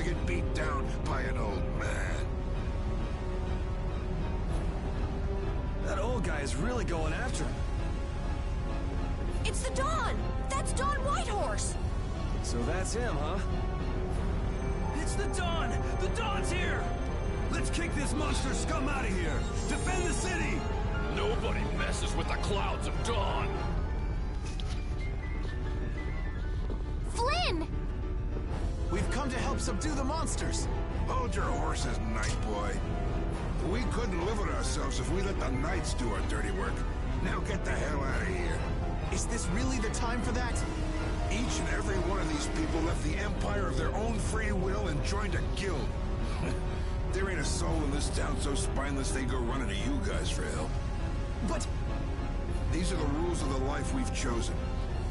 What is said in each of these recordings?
to get beat down by an old man. That old guy is really going after him. It's the Dawn! That's Dawn Whitehorse! So that's him, huh? It's the Dawn! The Dawn's here! Let's kick this monster scum out of here! Defend the city! Nobody messes with the clouds of dawn! Flynn! We've come to help subdue the monsters! Hold your horses, Night Boy. We couldn't live with ourselves if we let the Knights do our dirty work. Now get the hell out of here. Is this really the time for that? Each and every one of these people left the Empire of their own free will and joined a guild. There ain't a soul in this town so spineless they go running to you guys for help. But... These are the rules of the life we've chosen.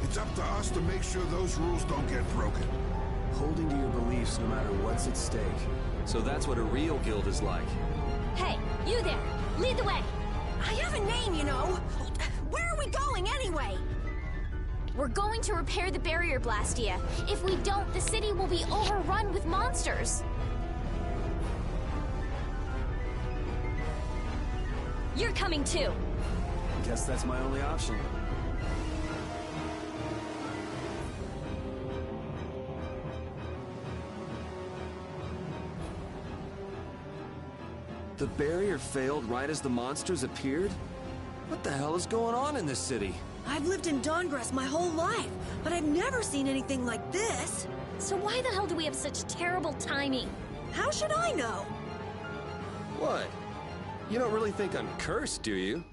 It's up to us to make sure those rules don't get broken. Holding to your beliefs no matter what's at stake. So that's what a real guild is like. Hey, you there! Lead the way! I have a name, you know! Where are we going, anyway? We're going to repair the barrier, Blastia. If we don't, the city will be overrun with monsters. You're coming too. Guess that's my only option. The barrier failed right as the monsters appeared? What the hell is going on in this city? I've lived in Dawngrass my whole life, but I've never seen anything like this. So why the hell do we have such terrible timing? How should I know? What? You don't really think I'm cursed, do you?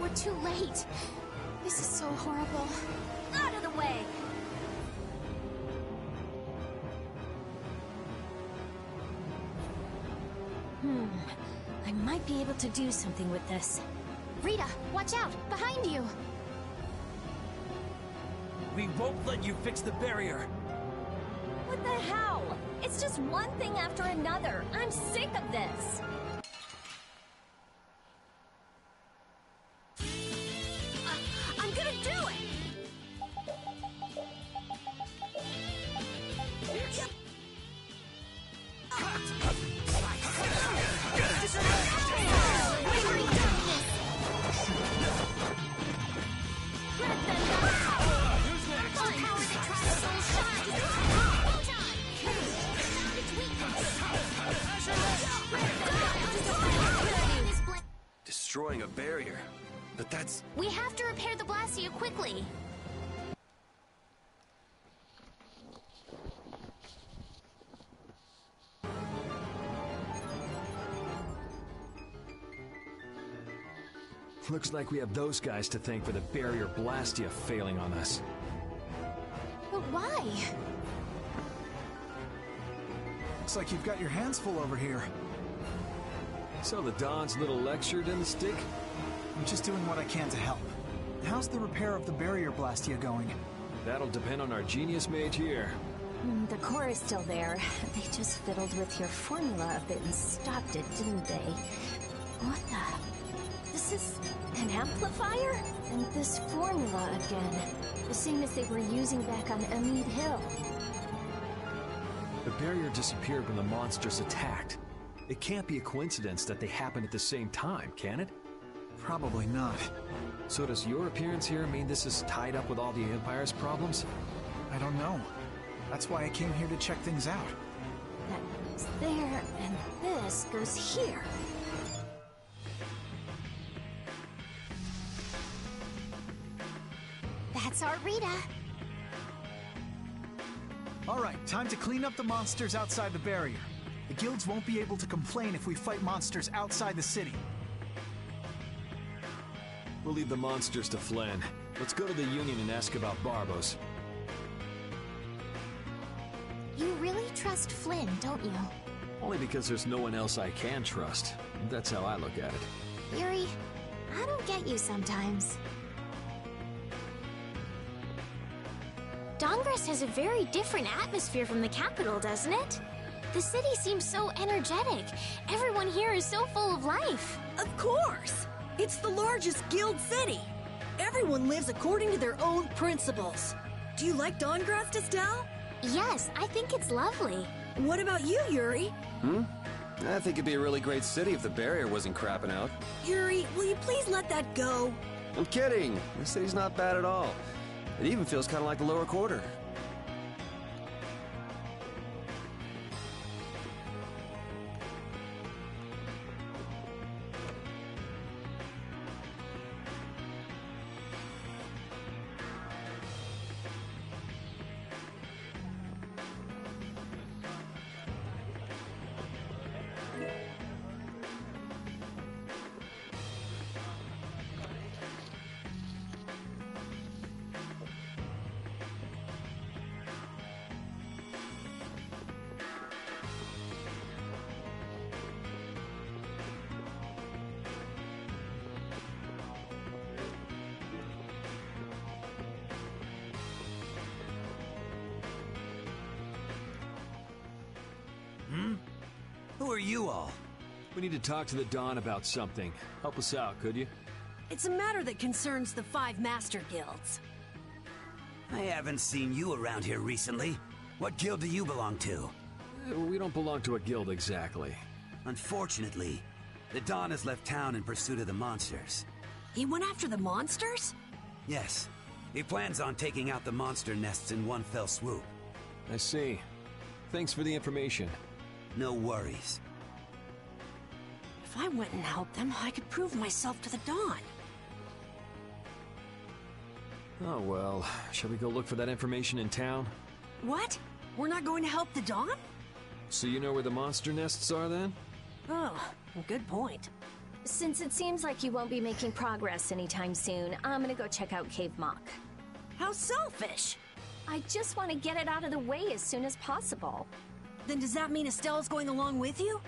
We're too late. This is so horrible. Out of the way! I might be able to do something with this. Rita, watch out! Behind you! We won't let you fix the barrier! What the hell? It's just one thing after another. I'm sick of this. I'm gonna do it! barrier. But that's... We have to repair the Blastia quickly. Looks like we have those guys to thank for the barrier Blastia failing on us. But why? Looks like you've got your hands full over here. So the Don's little lecture didn't stick? I'm just doing what I can to help. How's the repair of the barrier Blastia going? That'll depend on our genius mage here. The core is still there. They just fiddled with your formula a bit and stopped it, didn't they? What the? This is an amplifier? And this formula again. The same as they were using back on Amid Hill. The barrier disappeared when the monsters attacked. It can't be a coincidence that they happened at the same time, can it? Probably not. So does your appearance here mean this is tied up with all the Empire's problems? I don't know. That's why I came here to check things out. That goes there, and this goes here. That's our Rita. All right, time to clean up the monsters outside the barrier. The guilds won't be able to complain if we fight monsters outside the city. We'll leave the monsters to Flynn. Let's go to the Union and ask about Barbos. You really trust Flynn, don't you? Only because there's no one else I can trust. That's how I look at it. Yuri, I don't get you sometimes. Dongress has a very different atmosphere from the capital, doesn't it? The city seems so energetic. Everyone here is so full of life. Of course! It's the largest guild city. Everyone lives according to their own principles. Do you like Dongrass, Estelle? Yes, I think it's lovely. What about you, Yuri? I think it'd be a really great city if the barrier wasn't crapping out. Yuri, will you please let that go? I'm kidding. The city's not bad at all. It even feels kind of like the lower quarter. Who are you all? We need to talk to the Don about something. Help us out, could you? It's a matter that concerns the 5 master guilds. I haven't seen you around here recently. What guild do you belong to? We don't belong to a guild exactly. Unfortunately, the Don has left town in pursuit of the monsters. He went after the monsters? Yes, he plans on taking out the monster nests in one fell swoop. I see. Thanks for the information. No worries. If I went and helped them, I could prove myself to the Dawn. Oh well, shall we go look for that information in town? What? We're not going to help the Dawn? So you know where the monster nests are then? Oh, good point. Since it seems like you won't be making progress anytime soon, I'm gonna go check out Cave Mock. How selfish! I just want to get it out of the way as soon as possible. Then does that mean Estelle's going along with you?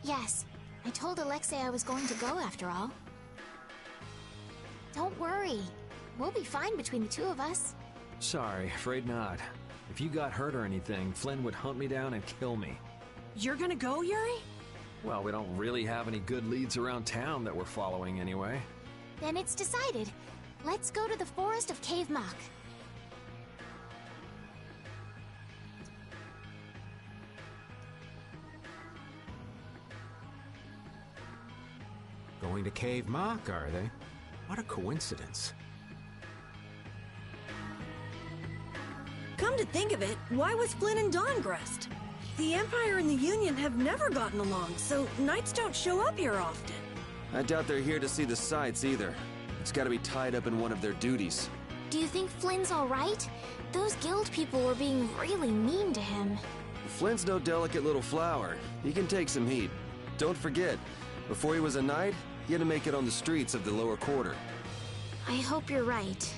Yes, I told Alexei I was going to go after all. Don't worry. We'll be fine between the two of us. Sorry, afraid not. If you got hurt or anything, Flynn would hunt me down and kill me. You're gonna go, Yuri? Well, we don't really have any good leads around town that we're following anyway. Then it's decided. Let's go to the forest of Cave Mock. Going to Cave Mock, are they? What a coincidence. Come to think of it, why was Flynn in Dongrest? The Empire and the Union have never gotten along, so knights don't show up here often. I doubt they're here to see the sights either. It's gotta be tied up in one of their duties. Do you think Flynn's alright? Those guild people were being really mean to him. Flynn's no delicate little flower. He can take some heat. Don't forget, before he was a knight, he had to make it on the streets of the lower quarter. I hope you're right.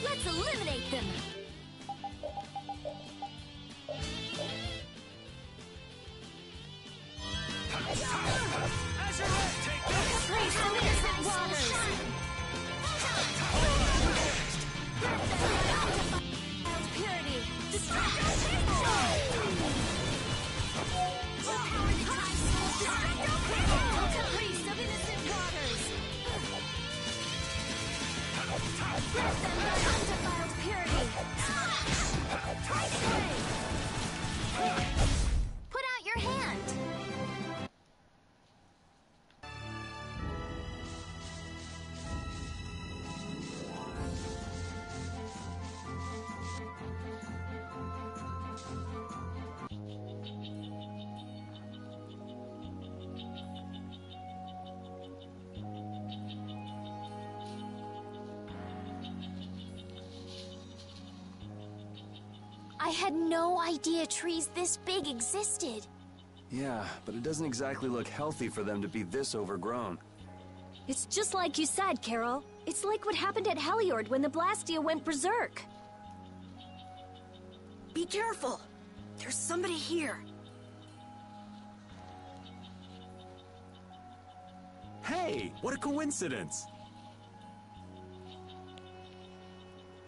Let's eliminate them! Praise the innocent waters! Purity! Destroy your people! Priest of innocent waters! Grant them thy undefiled purity! Put out your hand! I had no idea trees this big existed. Yeah, but it doesn't exactly look healthy for them to be this overgrown. It's just like you said, Carol. It's like what happened at Heliord when the Blastia went berserk. Be careful! There's somebody here. Hey, what a coincidence!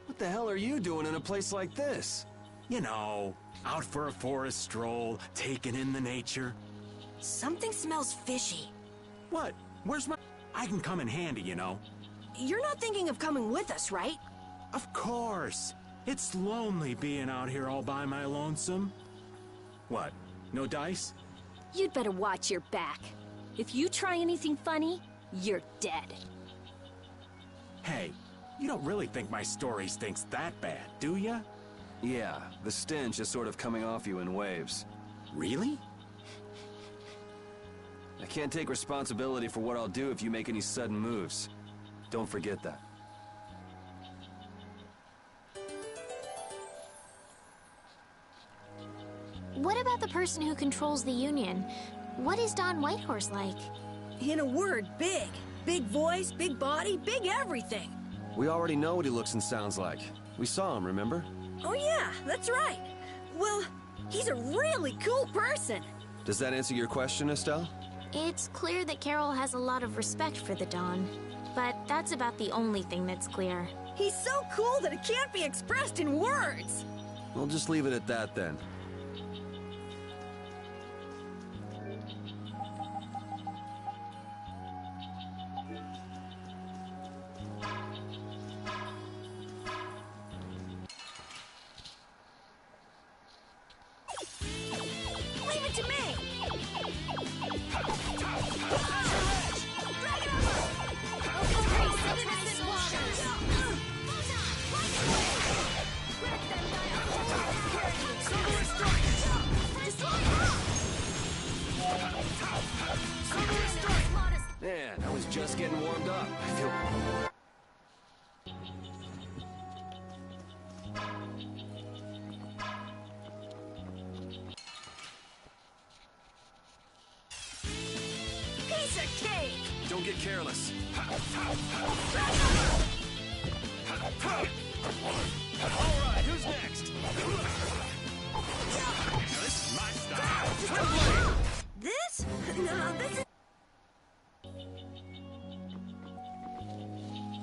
What the hell are you doing in a place like this? You know, out for a forest stroll, taking in the nature. Something smells fishy. What? Where's my... I can come in handy, you know. You're not thinking of coming with us, right? Of course. It's lonely being out here all by my lonesome. What? No dice? You'd better watch your back. If you try anything funny, you're dead. Hey, you don't really think my story stinks that bad, do ya? Yeah, the stench is sort of coming off you in waves. Really? I can't take responsibility for what I'll do if you make any sudden moves. Don't forget that. What about the person who controls the Union? What is Don Whitehorse like? In a word, big. Big voice, big body, big everything. We already know what he looks and sounds like. We saw him, remember? Oh yeah, that's right. Well, he's a really cool person. Does that answer your question, Estelle? It's clear that Carol has a lot of respect for the Dawn, but that's about the only thing that's clear. He's so cool that it can't be expressed in words. We'll just leave it at that then. Leave it to me. Man, I was just getting warmed up. I feel... Piece of cake. Don't get careless. Alright, who's next? This is my style. This? No, this is...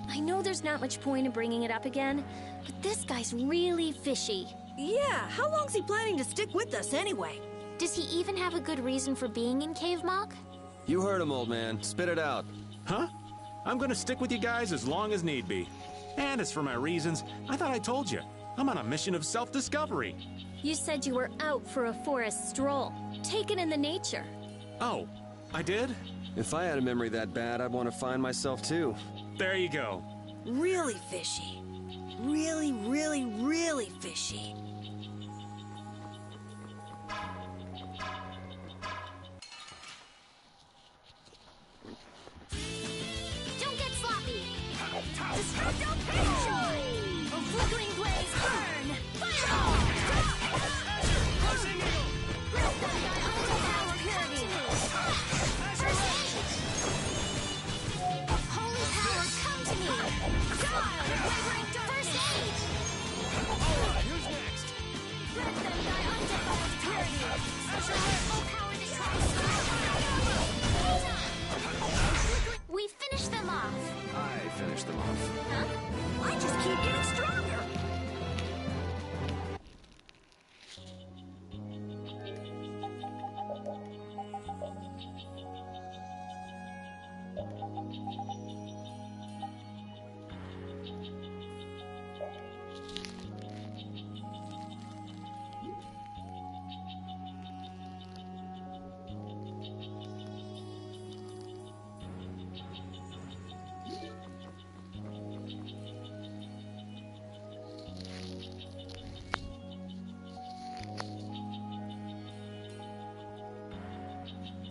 I know there's not much point in bringing it up again, but this guy's really fishy. Yeah, how long's he planning to stick with us anyway? Does he even have a good reason for being in Cave Mock? You heard him, old man. Spit it out. Huh? I'm gonna stick with you guys as long as need be. And as for my reasons, I thought I told you. I'm on a mission of self-discovery. You said you were out for a forest stroll, taken in the nature. Oh, I did? If I had a memory that bad, I'd want to find myself too. There you go. Really fishy. Really, really, really fishy. Don't get sloppy! Destructo Penetrate! A flickering blaze burn! Fireball! Crushing Eagle! Let that guy power purity! Holy power, come to me! Dial! Wavering first aid! Alright, who's next? Let them die undefiled purity! Full power that tries We finished them off! I finished them off. Huh? I just keep getting stronger.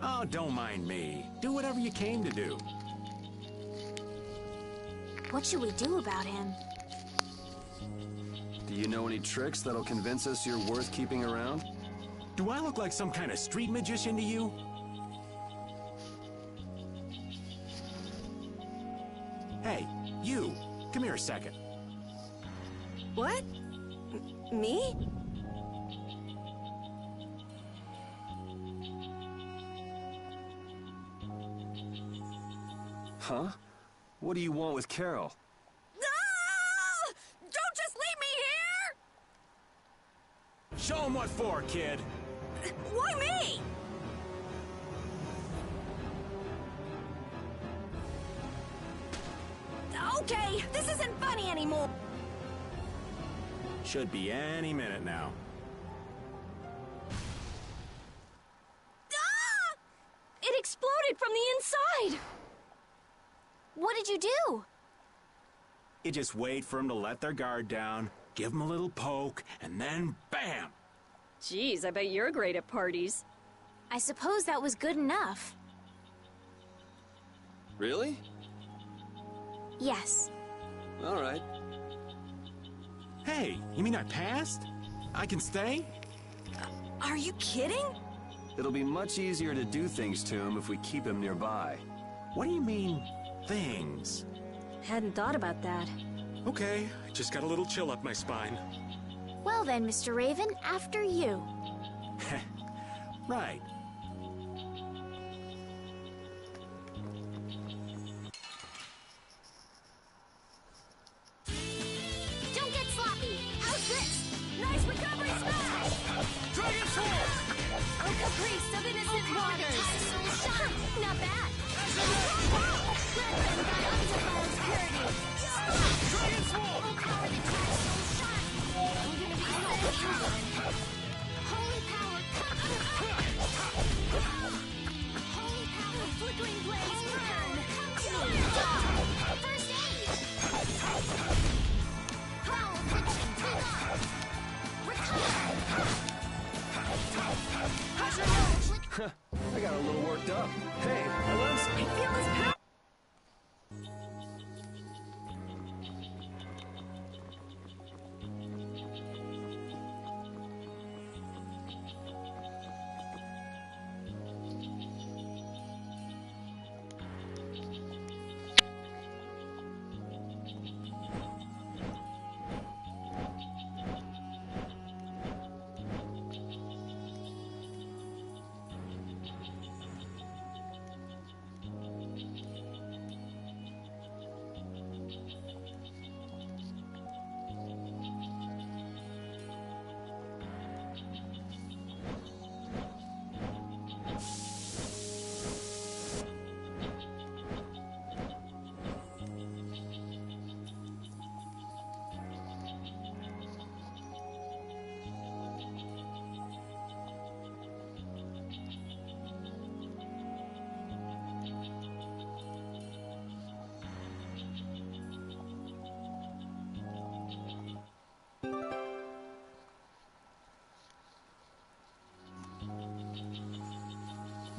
Oh, don't mind me. Do whatever you came to do. What should we do about him? Do you know any tricks that'll convince us you're worth keeping around? Do I look like some kind of street magician to you? Hey, you. Come here a second. What? Me? Huh? What do you want with Carol? Ah! Don't just leave me here! Show 'em what for, kid. Why me? Okay, this isn't funny anymore. Should be any minute now. Ah! It exploded from the inside! What did you do? You just wait for them to let their guard down, give them a little poke, and then bam! Geez, I bet you're great at parties. I suppose that was good enough. Really? Yes. All right. Hey, you mean I passed? I can stay? Are you kidding? It'll be much easier to do things to him if we keep him nearby. What do you mean, things? Hadn't thought about that. Okay, just got a little chill up my spine. Well then, Mr. Raven, after you. Right. Don't get sloppy! How's this? Nice recovery smash! Dragon Sword! A caprice of innocent waters! Not bad! Let them die undefiled purity! Dragon Sword! Full power that drives soul shine! I'm gonna be so fine! Holy power, come Holy power, flickering blaze, burn! First aid! Power, friction, turn on! Recover! I got a little worked up. Hey, let's... I feel his power.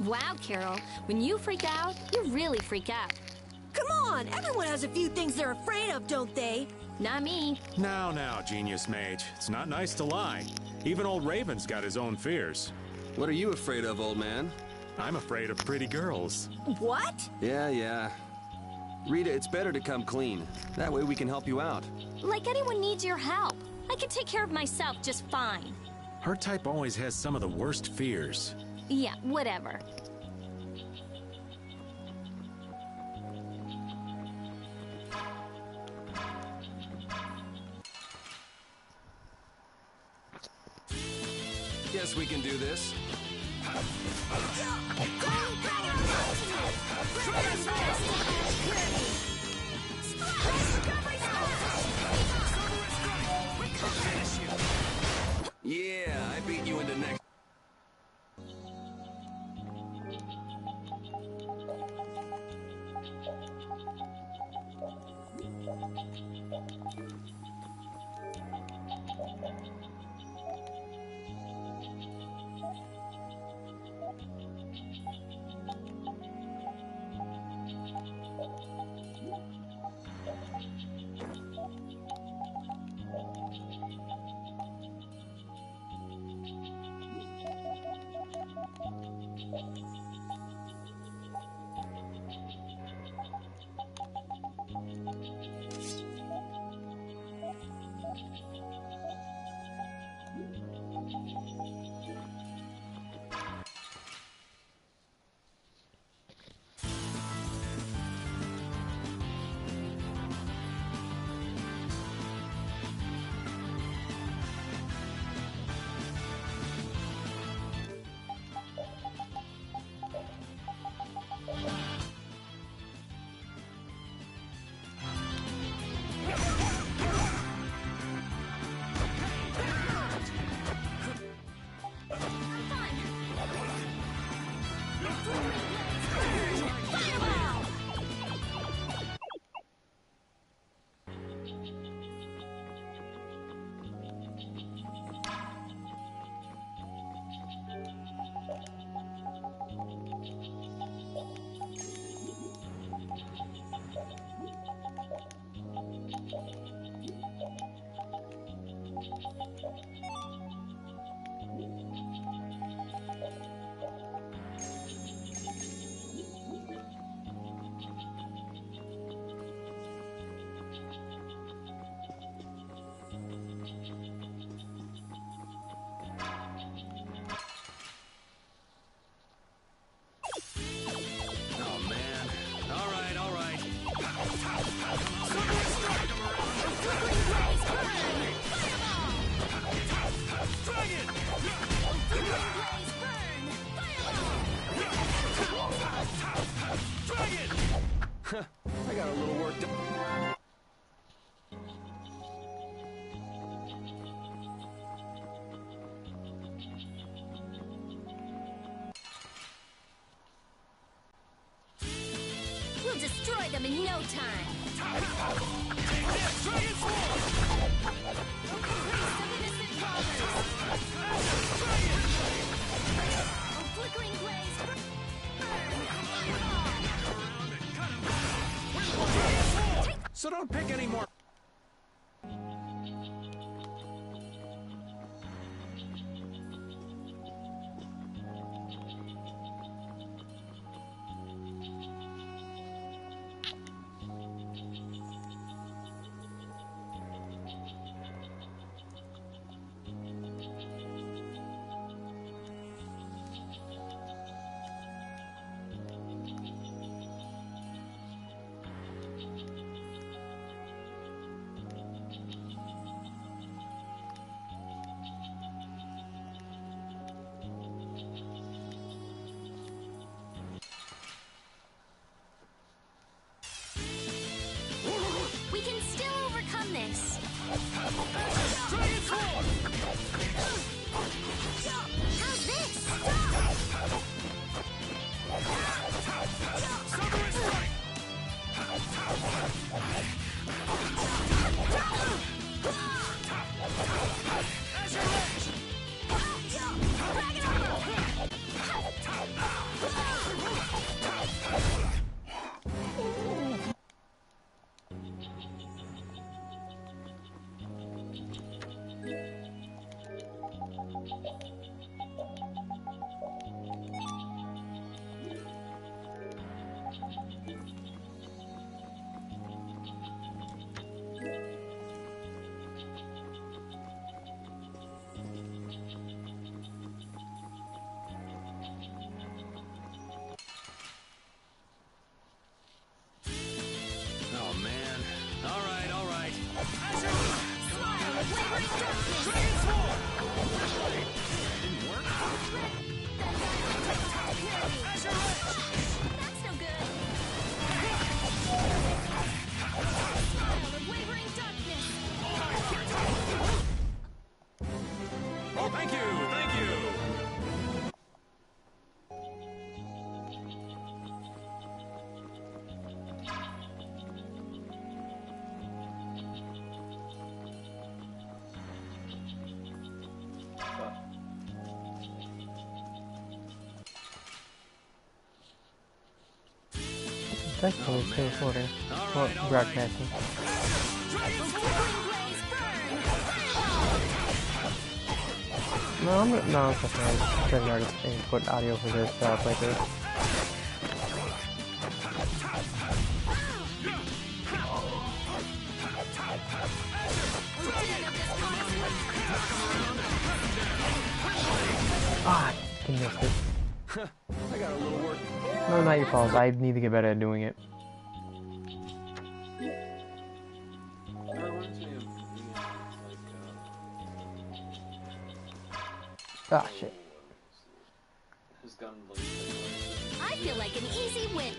Wow, Carol. When you freak out, you really freak out. Come on, everyone has a few things they're afraid of, don't they? Not me. Now, Genius Mage. It's not nice to lie. Even old Raven's got his own fears. What are you afraid of, old man? I'm afraid of pretty girls. What? Yeah. Rita, it's better to come clean. That way we can help you out. Like anyone needs your help. I can take care of myself just fine. Her type always has some of the worst fears. Yeah, whatever. Guess we can do this. Yeah, I beat you into next. I got a little work to... We'll destroy them in no time. Flickering blaze. So don't pick any more. Technically, it's still recording. Well, broadcasting. No, no, it's okay. I'm trying to put audio for this playthrough. Ah, I missed it. I got a little work. No, not your fault. I need to get better at doing it. Ah, shit. I feel like an easy win.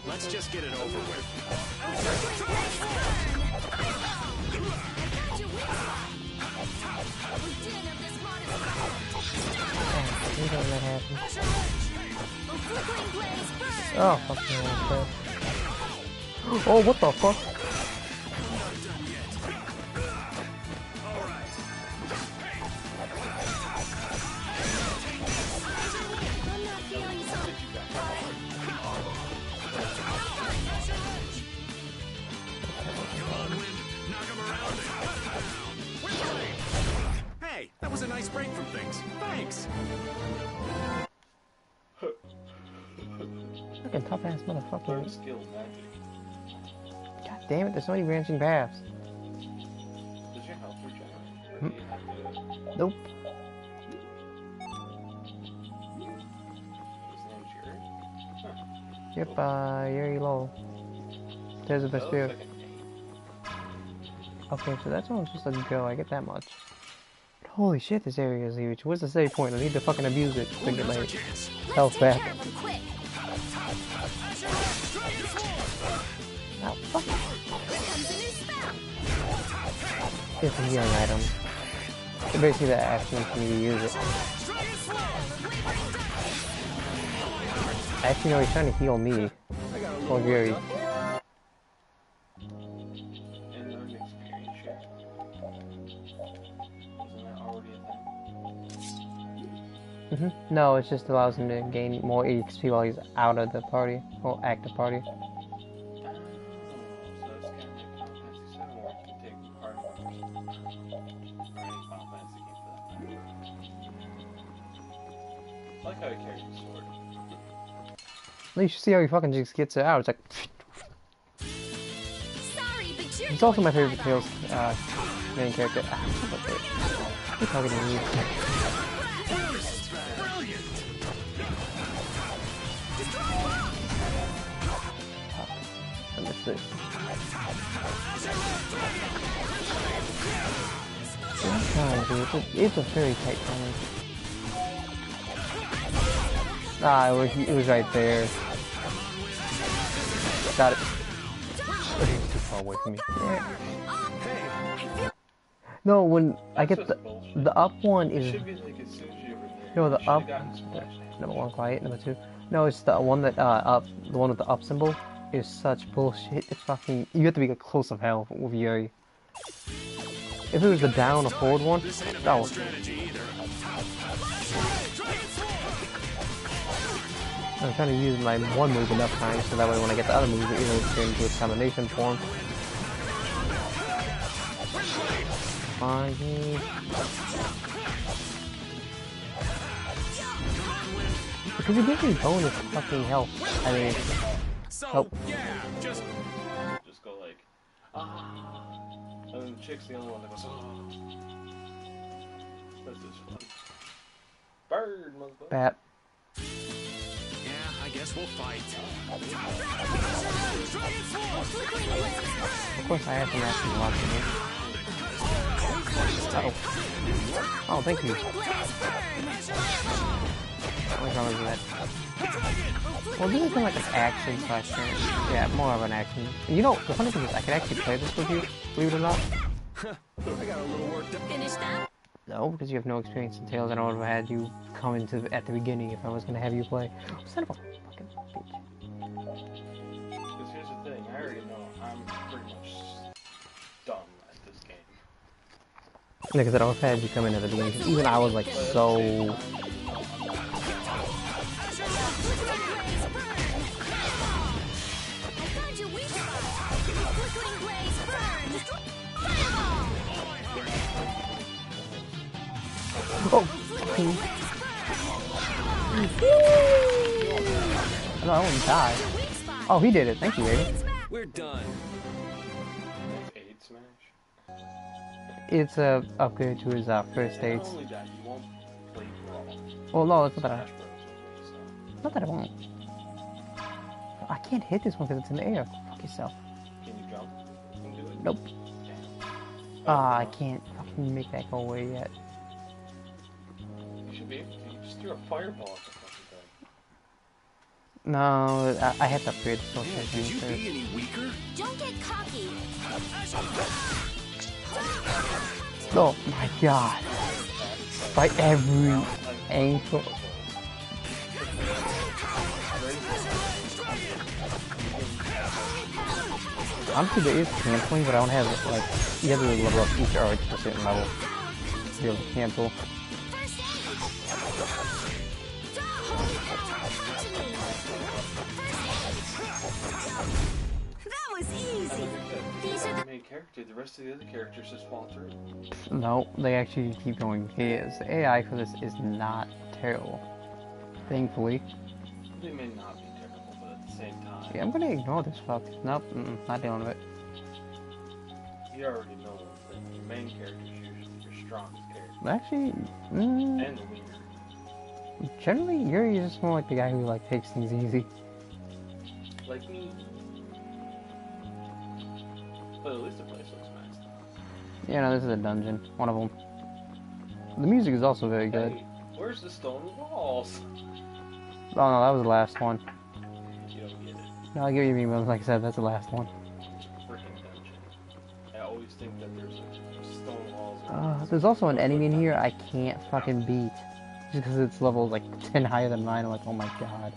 Let's just get it over with. That happened. Oh, fuck me. Oh, what the fuck? Hey, that was a nice break from things. Thanks. Fucking tough ass motherfucker. God damn it, there's so many branching paths. Does your health regenerate? Nope. Yep, Yuri low. There's a Vesperia. Okay, so that's where I'm supposed to go, I get that much. But holy shit, this area is huge. What's the save point? I need to fucking abuse it to get my health back. Oh, fuck. It's a healing item. So basically the action for me to use it. Actually, no, he's trying to heal me. Or Gary. No, it just allows him to gain more EXP while he's out of the party, or active party. I like how he carries the sword. You should see how he fucking just gets it out. It's like. Sorry, but you're He's also my favorite Tails main character. He's targeting me. I missed it. It's a very tight corner. Ah, it was right there. Got it. It's too far away from me. No, when I get the up one is no the up. Number one, quiet. Number two, no, it's the one that up. The one with the up symbol is such bullshit. It's fucking. You have to be a close of hell with Yuri. If it was the down or forward one, that was. I'm trying to use my one move enough times so that way when I get the other move, it either turns into its combination form. Because it gives me bonus fucking health. I mean, so yeah, just go like and then the chick's the only one that goes That's just fun. Bird, motherfucker. Bat. I guess we'll fight. Of course, I have to match him lots of it. Uh-oh. Oh, thank you. What's wrong with that? Well, this is kind of like an action question. Yeah, more of an action. You know, the funny thing is, I could actually play this with you, believe it or not. I got a little work to finish that. No, because you have no experience in Tales, and I would have had you come into at the beginning if I was going to have you play. Son of a fucking bitch. Because here's the thing, I already know I'm pretty much dumb at this game. Because it always had you come in at the beginning. Even I was like so. Oh! No, I wouldn't die. Oh, he did it. Thank you, Aiden. We're done. Aid smash? It's a upgrade to his first aids. Not only that, you won't play Brawl. Well, no, it's not that I. Smash Bros. Not that I won't. I can't hit this one because it's in the air. Fuck yourself. Can you jump? You can do it. Nope. Ah, I can't fucking make that go away yet. You should be able to. You just threw a fireball at the fucking thing. No, I have to upgrade the social thing first. any weaker? Don't get cocky. Oh my god. By every angle. Honestly, there is canceling, but I don't have, like, you have to level up each arch to a certain level to be able to cancel. That was easy. These are the Main character, the rest of the other characters just fall through. No, they actually keep going. The AI for this is not terrible. Thankfully. They may not be terrible, but at the same time, Yeah, I'm gonna ignore this fuck. Nope, not dealing with it. you already know that your main character is usually your strongest character. Actually, And the weaker. generally, you're just more like the guy who, like, takes things easy. Like me. But at least the place looks nice. Yeah, no, this is a dungeon. One of them. The music is also very good. Hey, where's the stone walls? Oh no, that was the last one. You don't get it. No, I get what you mean, but like I said, that's the last one. Freaking dungeon. I always think that there's stone walls. There's also an enemy in here I can't fucking beat. Just because it's level like 10 higher than mine, I'm like, oh my god.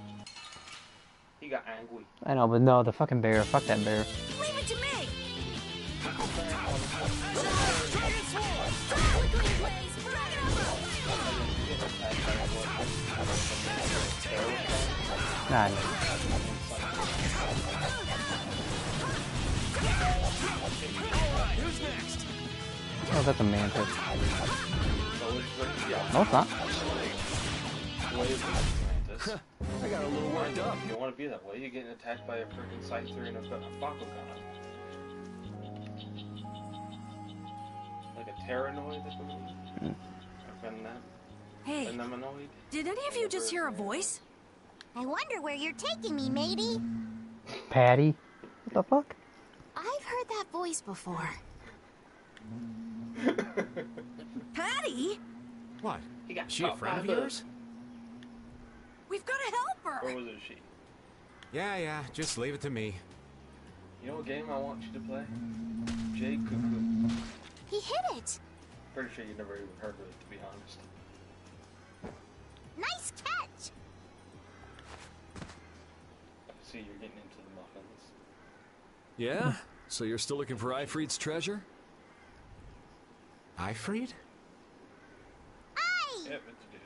He got angry. I know, but no, the fucking bear. Fuck that bear. Leave it to me. Nah. Who's next? Oh, that's a mantis. No, it's not. I got a little worked up. You don't want to be that way. You're getting attacked by a freaking scyther and a Bakugan. Like a Terranoid, I believe. Hey, Phenomenoid. did any of you just hear a voice? I wonder where you're taking me, matey. Patty? What the fuck? I've heard that voice before. Patty? What? He got She a caught friend of by the- yours? We've got to help her. Or was it she? Yeah, just leave it to me. You know what game I want you to play? Jay Cuckoo. He hit it. Pretty sure you never even heard of it, to be honest. Nice catch. See, you're getting into the muffins. Yeah? So you're still looking for Ifried's treasure? Ifried? Aye. Yep, it's a dude.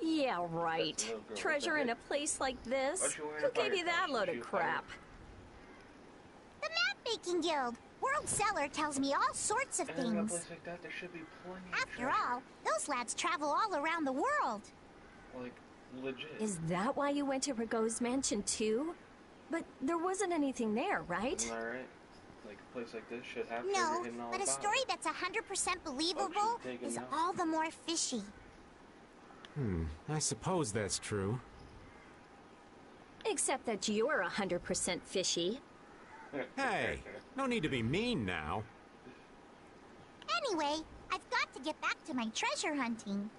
Yeah, right. That's a little girl Treasure with in a a place like this? Why'd you wear Who a gave you that fireplace? load Did of you crap? The Map Making Guild. World Seller tells me all sorts of And in a things. place like that, there should be plenty of After treasure. all, those lads travel all around the world. Like, legit. Is that why you went to Rigaud's mansion too? But there wasn't anything there, right? Isn't that right? Like, a place like this should have No, treasure hidden all but a about story it. that's 100% believable Oh, she's taken is out. all the more fishy. I suppose that's true. Except that you're 100% fishy. Hey, no need to be mean now. Anyway, I've got to get back to my treasure hunting.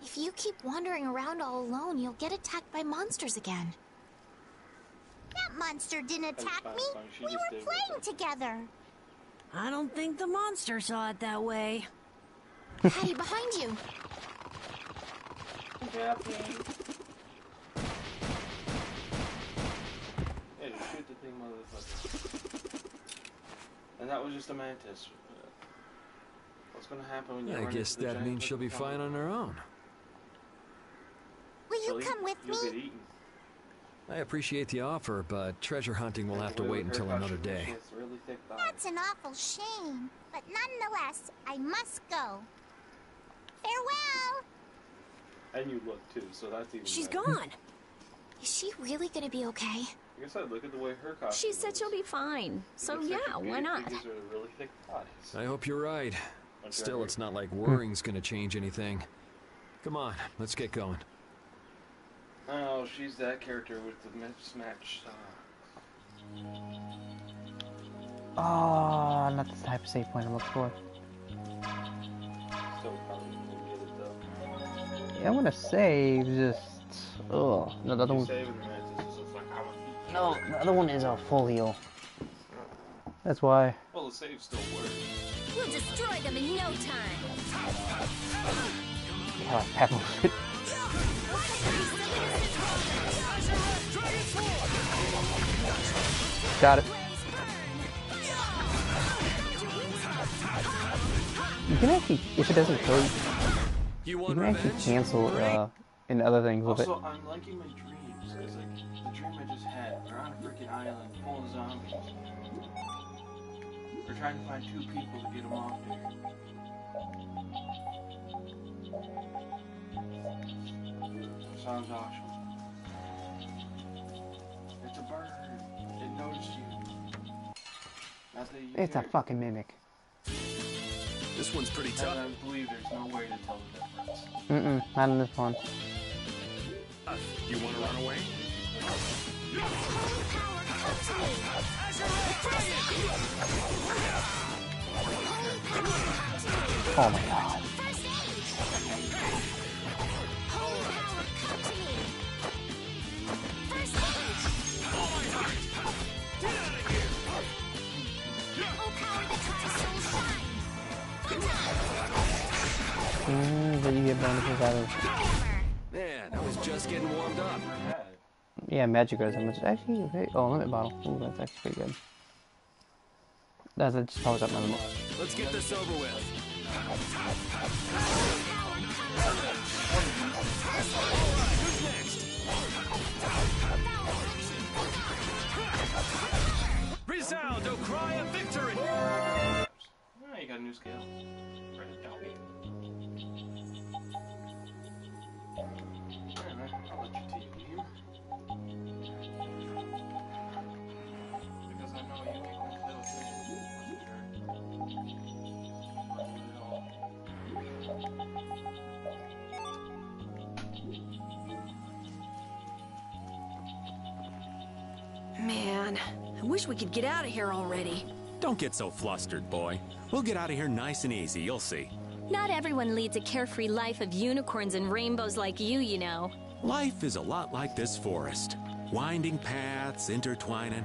If you keep wandering around all alone, you'll get attacked by monsters again. That monster didn't attack me. She We just were did playing with together. I don't think the monster saw it that way. Patty, behind you. Yeah, Hey, shoot the thing, motherfucker. And that was just a mantis. What's gonna happen when you I run guess into the that giant means she'll be fine on her own. Will you come with You'll get me? eaten. I appreciate the offer, but treasure hunting will have to The way wait with her until another costume, day. she has really thick thighs. That's an awful shame. But nonetheless, I must go. Farewell! And you look too, so that's even She's better. gone. Is she really gonna be okay? Like I said, look at the way her costume She said is. she'll be fine. So It looks like yeah, she why painted not? figures with really thick thighs. I hope you're right. Don't you Still, agree? it's not like worrying's gonna change anything. Come on, let's get going. Oh, she's that character with the mismatched Oh, not the type of save point I'm looking for. Still probably gonna get it though. Yeah, I'm gonna save, just... Ugh. No, the other You one... saving the mantis, so it's like, I'm a... No, the other one is a full heal. That's why. Well, the save still works. We'll destroy them in no time. Yeah, like pepper. Got it. You can actually, if it doesn't kill you, you can actually cancel in other things with it. Also, I'm liking my dreams, because like, the dream I just had, they're on a freaking island full of zombies. We're trying to find 2 people to get them off there. Sounds awesome. It's a bird. It noticed you. Not that you It's a cared. fucking mimic. This one's pretty tough. And I believe there's no way to tell the difference. Mm-mm, not in this one. You want to run away? Oh my god. But you get bonuses out of... Man, I was just getting warmed up. Yeah, magic goes how much... Actually, okay. Oh, limit bottle. Ooh, that's actually pretty good. That just powers up my limit. Let's get this over with. Resound, O cry of victory! Oh, you got a new scale. Write it down. Alright, man. I'll let you take him. Because I know you make my little Man, I wish we could get out of here already. Don't get so flustered, boy. We'll get out of here nice and easy, you'll see. Not everyone leads a carefree life of unicorns and rainbows like you know. Life is a lot like this forest. Winding paths, intertwining.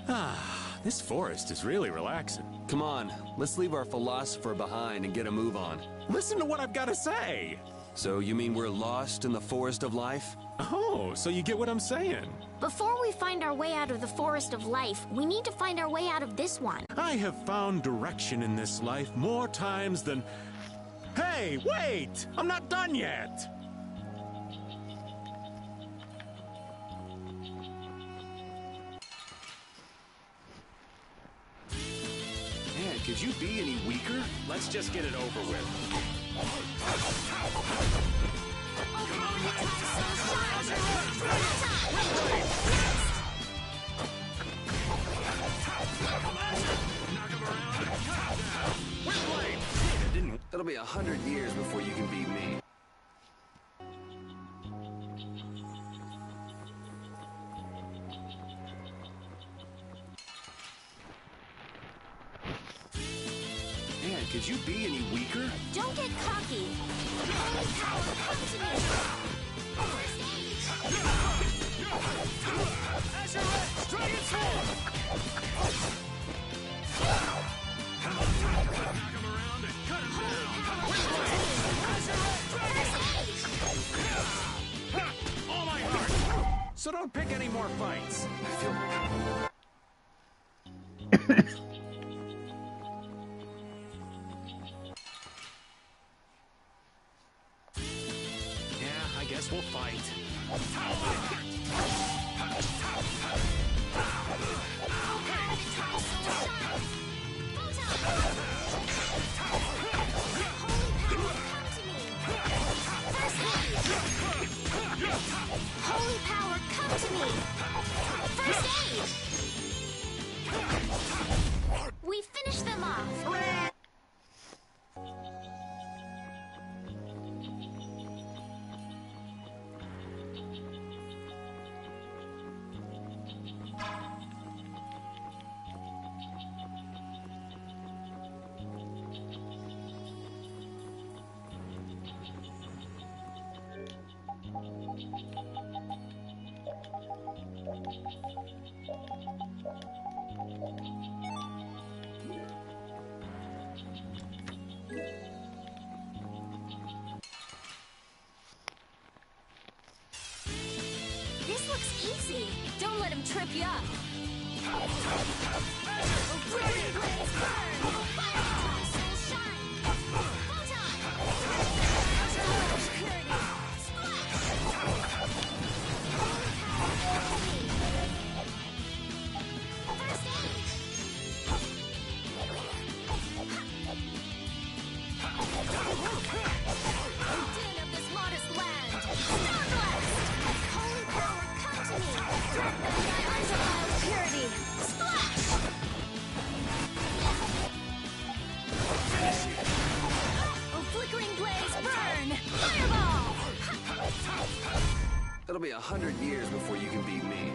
Ah, this forest is really relaxing. Come on, let's leave our philosopher behind and get a move on. Listen to what I've got to say. So you mean we're lost in the forest of life? Oh, so you get what I'm saying. Before we find our way out of the forest of life, we need to find our way out of this one. I have found direction in this life more times than... Hey, wait! I'm not done yet! Man, could you be any weaker? Let's just get it over with. It'll be 100 years before you can beat me. Man, could you be any weaker? Don't get cocky. Holy power, come to me. Azure Edge, Dragon Sword! All my heart! So don't pick any more fights. I feel... We'll fight. Holy power, come to me! First aid! We finished them off! This looks easy. Don't let him trip you up. It'll be 100 years before you can beat me.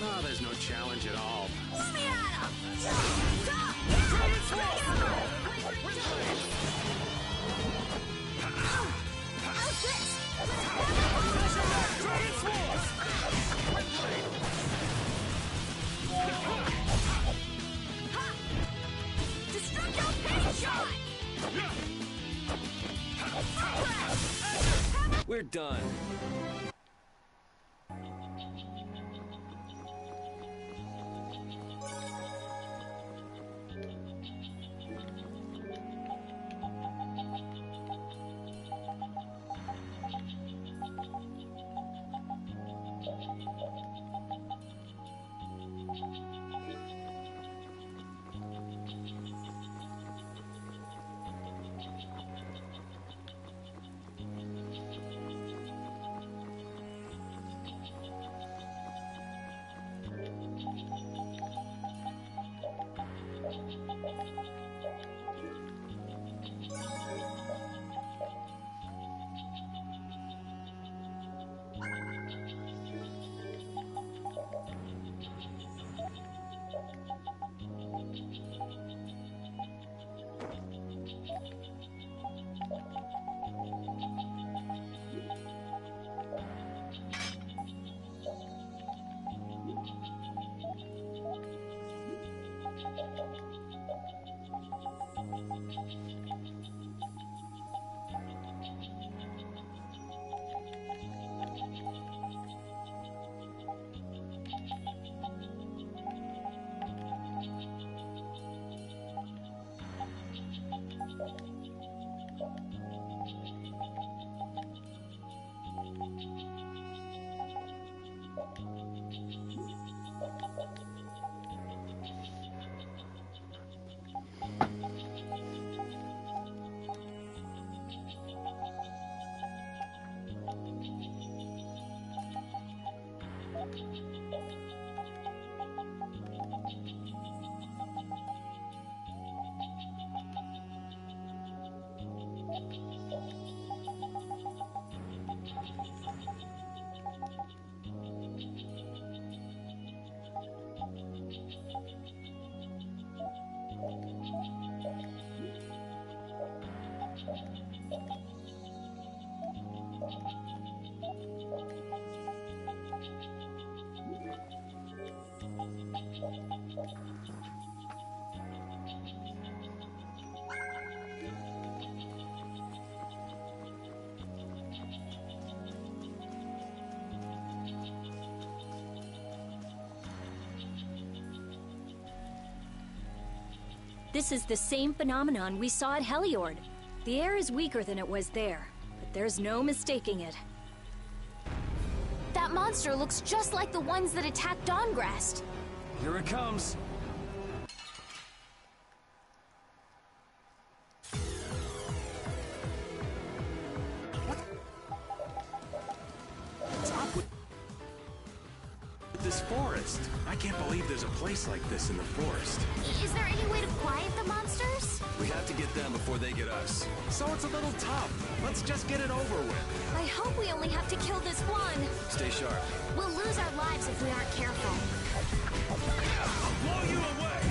Oh, there's no challenge at all. Let me at him! How's this? Destructo pain shot! We're done. This is the same phenomenon we saw at Heliord. The air is weaker than it was there, but there's no mistaking it. That monster looks just like the ones that attacked Dawngrest. Here it comes. What's up with this forest? I can't believe there's a place like this in the forest. Is there any way to quiet the monsters? We have to get them before they get us. So it's a little tough. Let's just get it over with. I hope we only have to kill this one. Stay sharp. We'll lose our lives if we aren't careful. I'll blow you away!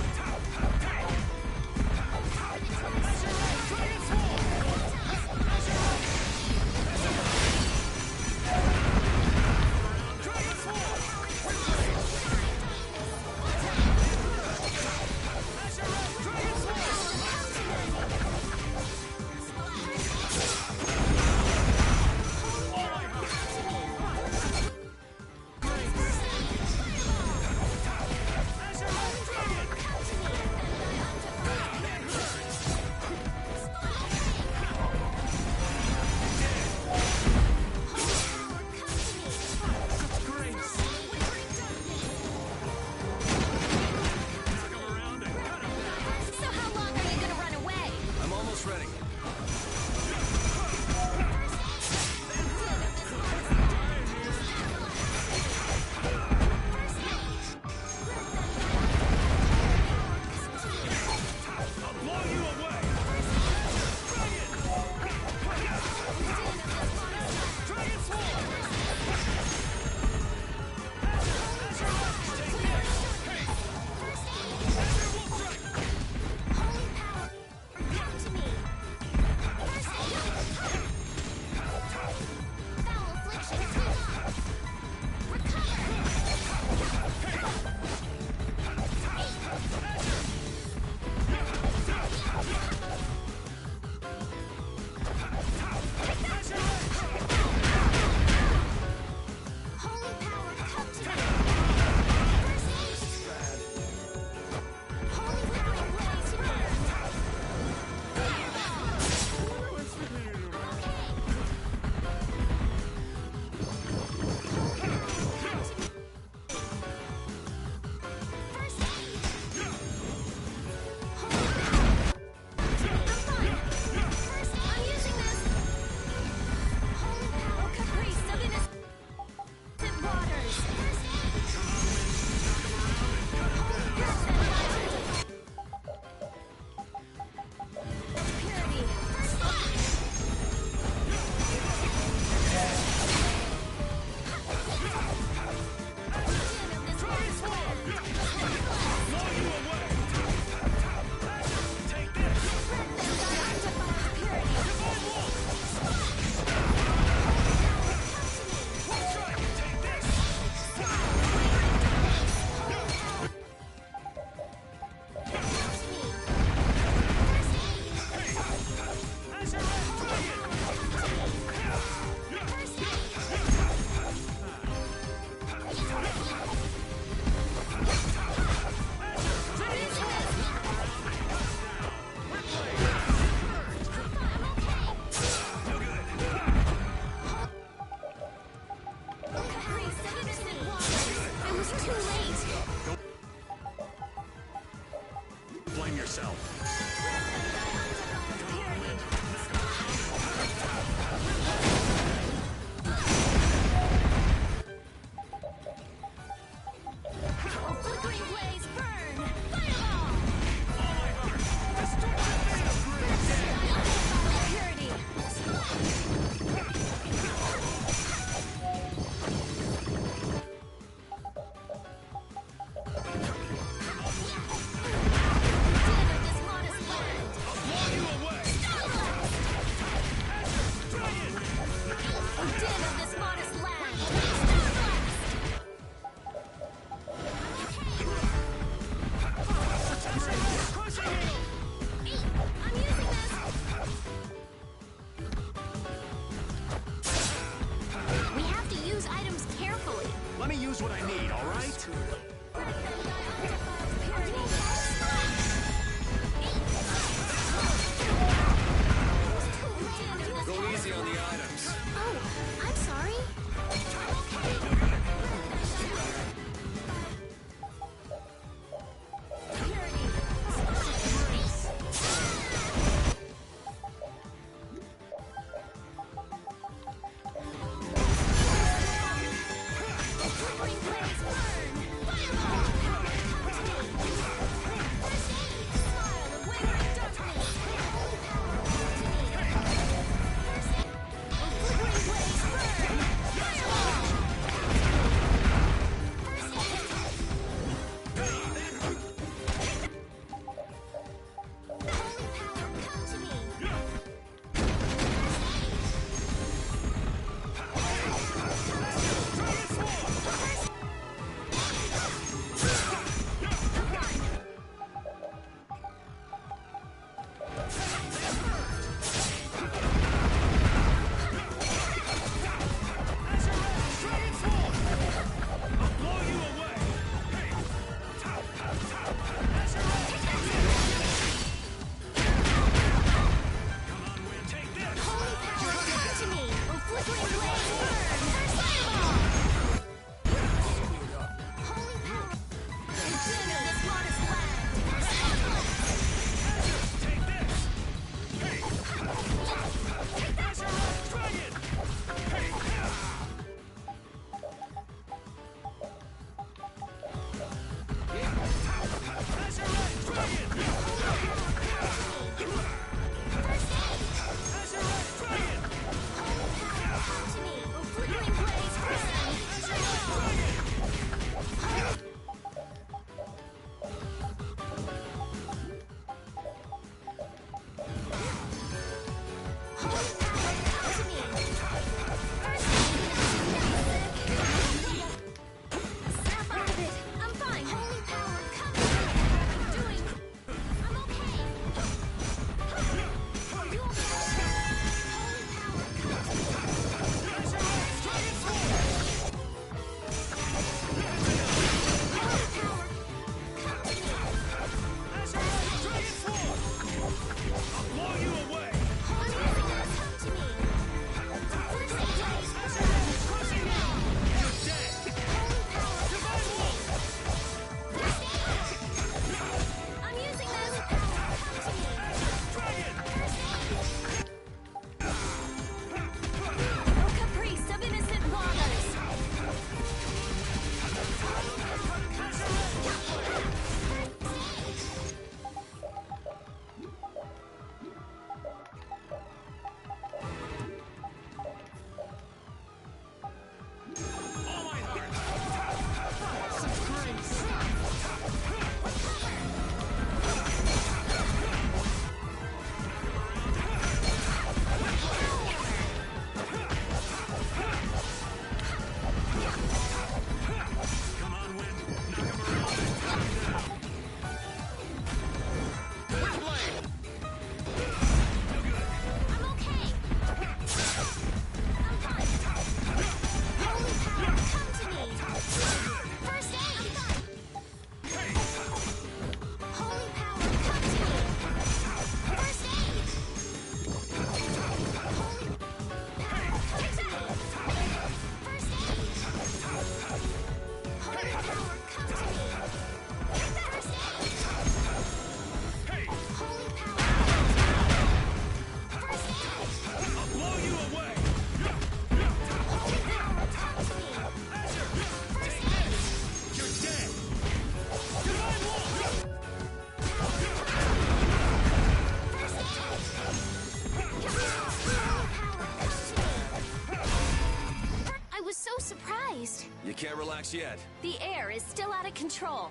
can't relax yet. The air is still out of control.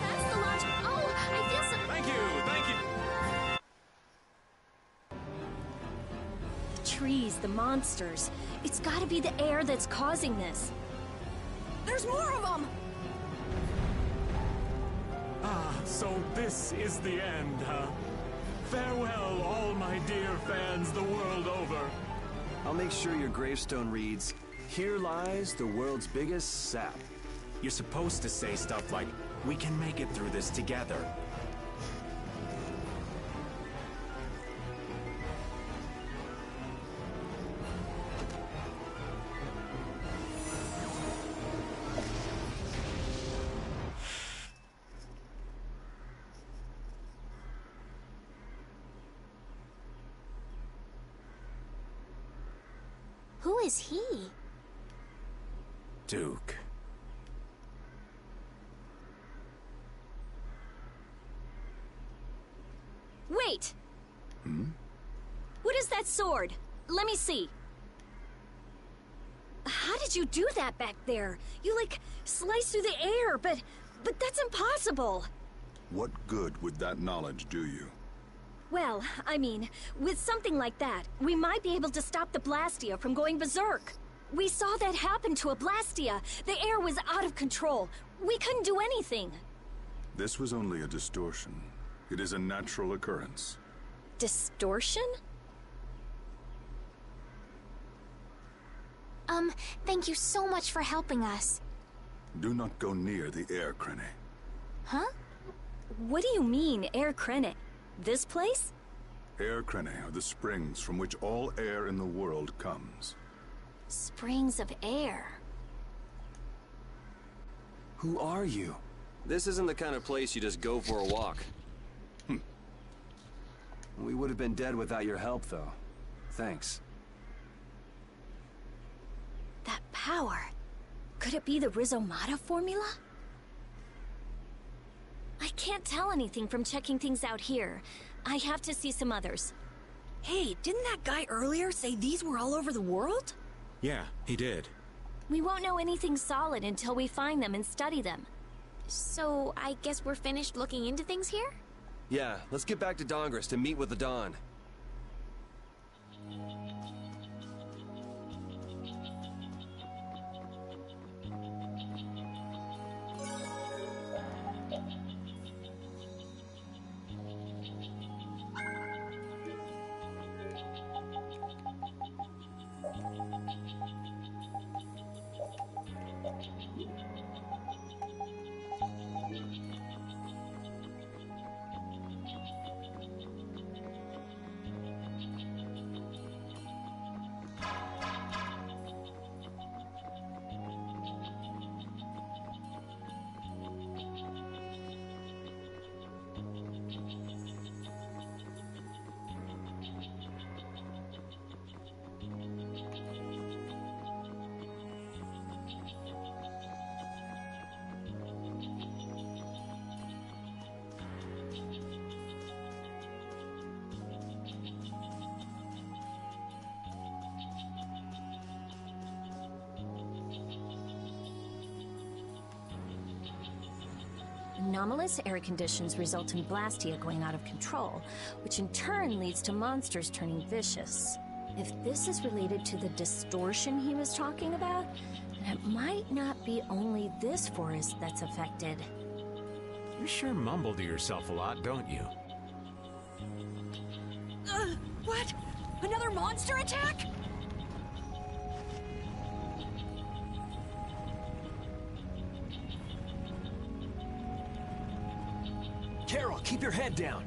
That's the launch. Oh, I feel so... Thank you, thank you. The trees, the monsters. It's gotta be the air that's causing this. There's more of them! Ah, so this is the end, huh? Farewell, all my dear fans the world over. I'll make sure your gravestone reads, "Here lies the world's biggest sap." You're supposed to say stuff like, "We can make it through this together." Who is he? Duke. Wait! What is that sword? Let me see. How did you do that back there? You, like, sliced through the air, but that's impossible. What good would that knowledge do you? Well, I mean, with something like that, we might be able to stop the Blastia from going berserk. We saw that happen to a Blastia. The air was out of control. We couldn't do anything. This was only a distortion. It is a natural occurrence. Distortion? Thank you so much for helping us. Do not go near the air, Krene. Huh? What do you mean, Air Krene? This place? Air Krene are the springs from which all air in the world comes. Springs of air. Who are you? This isn't the kind of place you just go for a walk. We would have been dead without your help, though. Thanks. That power. Could it be the Rizomata formula? I can't tell anything from checking things out here. I have to see some others. Hey, didn't that guy earlier say these were all over the world? Yeah, he did. We won't know anything solid until we find them and study them. So, I guess we're finished looking into things here? Yeah, let's get back to Dongris to meet with the Dawn. Anomalous air conditions result in Blastia going out of control, which in turn leads to monsters turning vicious. If this is related to the distortion he was talking about, then it might not be only this forest that's affected. You sure mumble to yourself a lot, don't you? What? Another monster attack? Carol, keep your head down.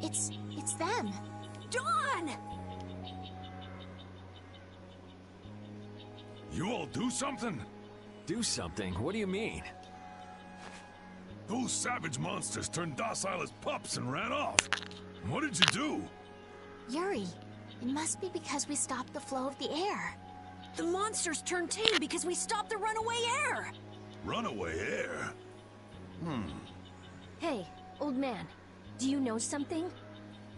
It's them. Dawn! You all do something? Do something? What do you mean? Those savage monsters turned docile as pups and ran off. What did you do? Yuri, it must be because we stopped the flow of the air. The monsters turned tame because we stopped the runaway air! Runaway air? Hey, old man, Do you know something?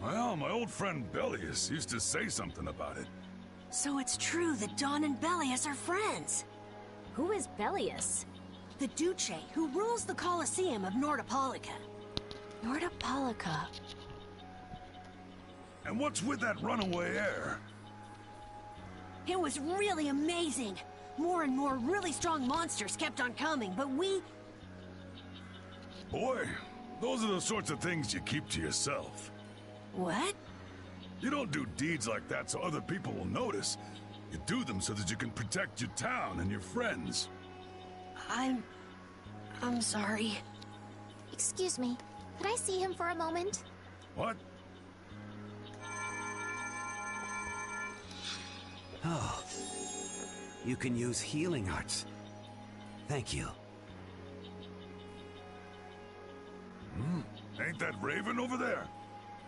Well, my old friend Bellius used to say something about it. So it's true that Dawn and Bellius are friends. Who is Bellius? The Duce who rules the Colosseum of Nordopolica. Nordopolica. And what's with that runaway heir? It was really amazing. More and more really strong monsters kept on coming, but we... Boy, those are the sorts of things you keep to yourself. What? You don't do deeds like that so other people will notice. You do them so that you can protect your town and your friends. I'm sorry. Excuse me. Could I see him for a moment? What? Oh. You can use healing arts. Thank you. Ain't that Raven over there?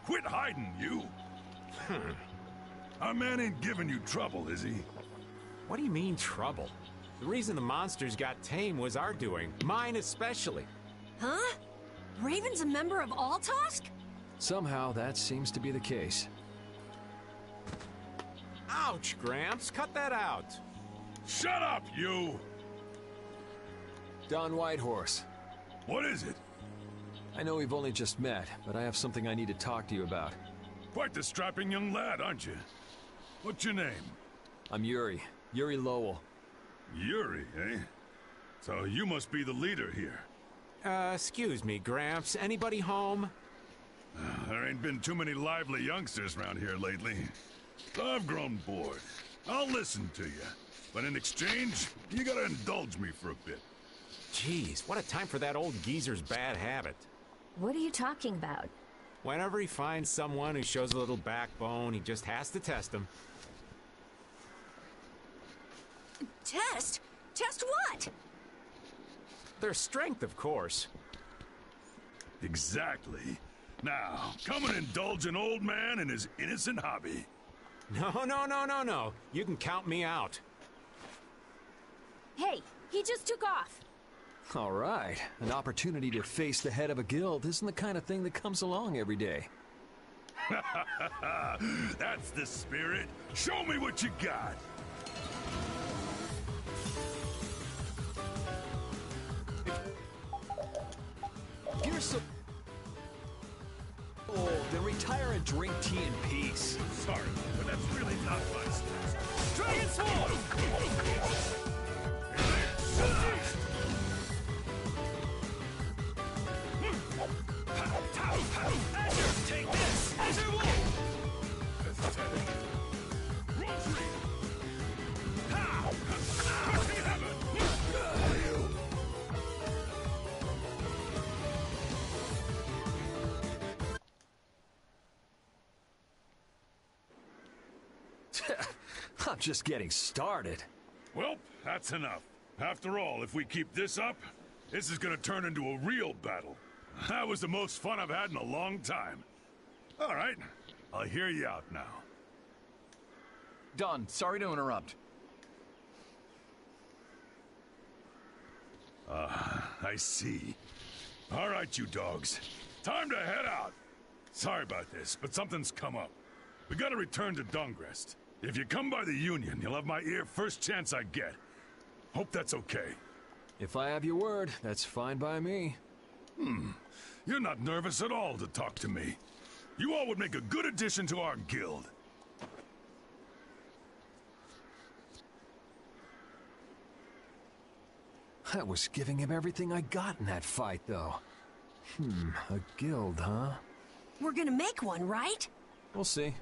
Quit hiding, you! Our man ain't giving you trouble, is he? What do you mean, trouble? The reason the monsters got tame was our doing. Mine especially. Huh? Raven's a member of Altosk? Somehow that seems to be the case. Ouch, Gramps. Cut that out. Shut up, you! Don Whitehorse. What is it? I know we've only just met, but I have something I need to talk to you about. Quite the strapping young lad, aren't you? What's your name? I'm Yuri. Yuri Lowell. Yuri, eh? So you must be the leader here. Excuse me, Gramps. Anybody home? There ain't been too many lively youngsters around here lately. So I've grown bored. I'll listen to you. But in exchange, you gotta indulge me for a bit. Jeez, what a time for that old geezer's bad habit. What are you talking about? Whenever he finds someone who shows a little backbone, he just has to test them. Test? Test what? Their strength, of course. Exactly. Now, come and indulge an old man in his innocent hobby. No. You can count me out. Hey, he just took off. All right. An opportunity to face the head of a guild isn't the kind of thing that comes along every day. That's the spirit. Show me what you got. You're so old, then retire and drink tea in peace. Sorry, but that's really not my style. Dragon Sword! Azure, take this! Azure Wolf! Pathetic. Rosary! Ha! Crushing Hammer! I'm just getting started. Well, that's enough. After all, if we keep this up, this is gonna turn into a real battle. That was the most fun I've had in a long time. All right, I'll hear you out now. Don, sorry to interrupt. I see. All right, you dogs. Time to head out. Sorry about this, but something's come up. We gotta return to Dongrest. If you come by the Union, you'll have my ear first chance I get. Hope that's okay. If I have your word, that's fine by me. You're not nervous at all to talk to me. You all would make a good addition to our guild. I was giving him everything I got in that fight, though. A guild, huh? We're gonna make one, right? We'll see.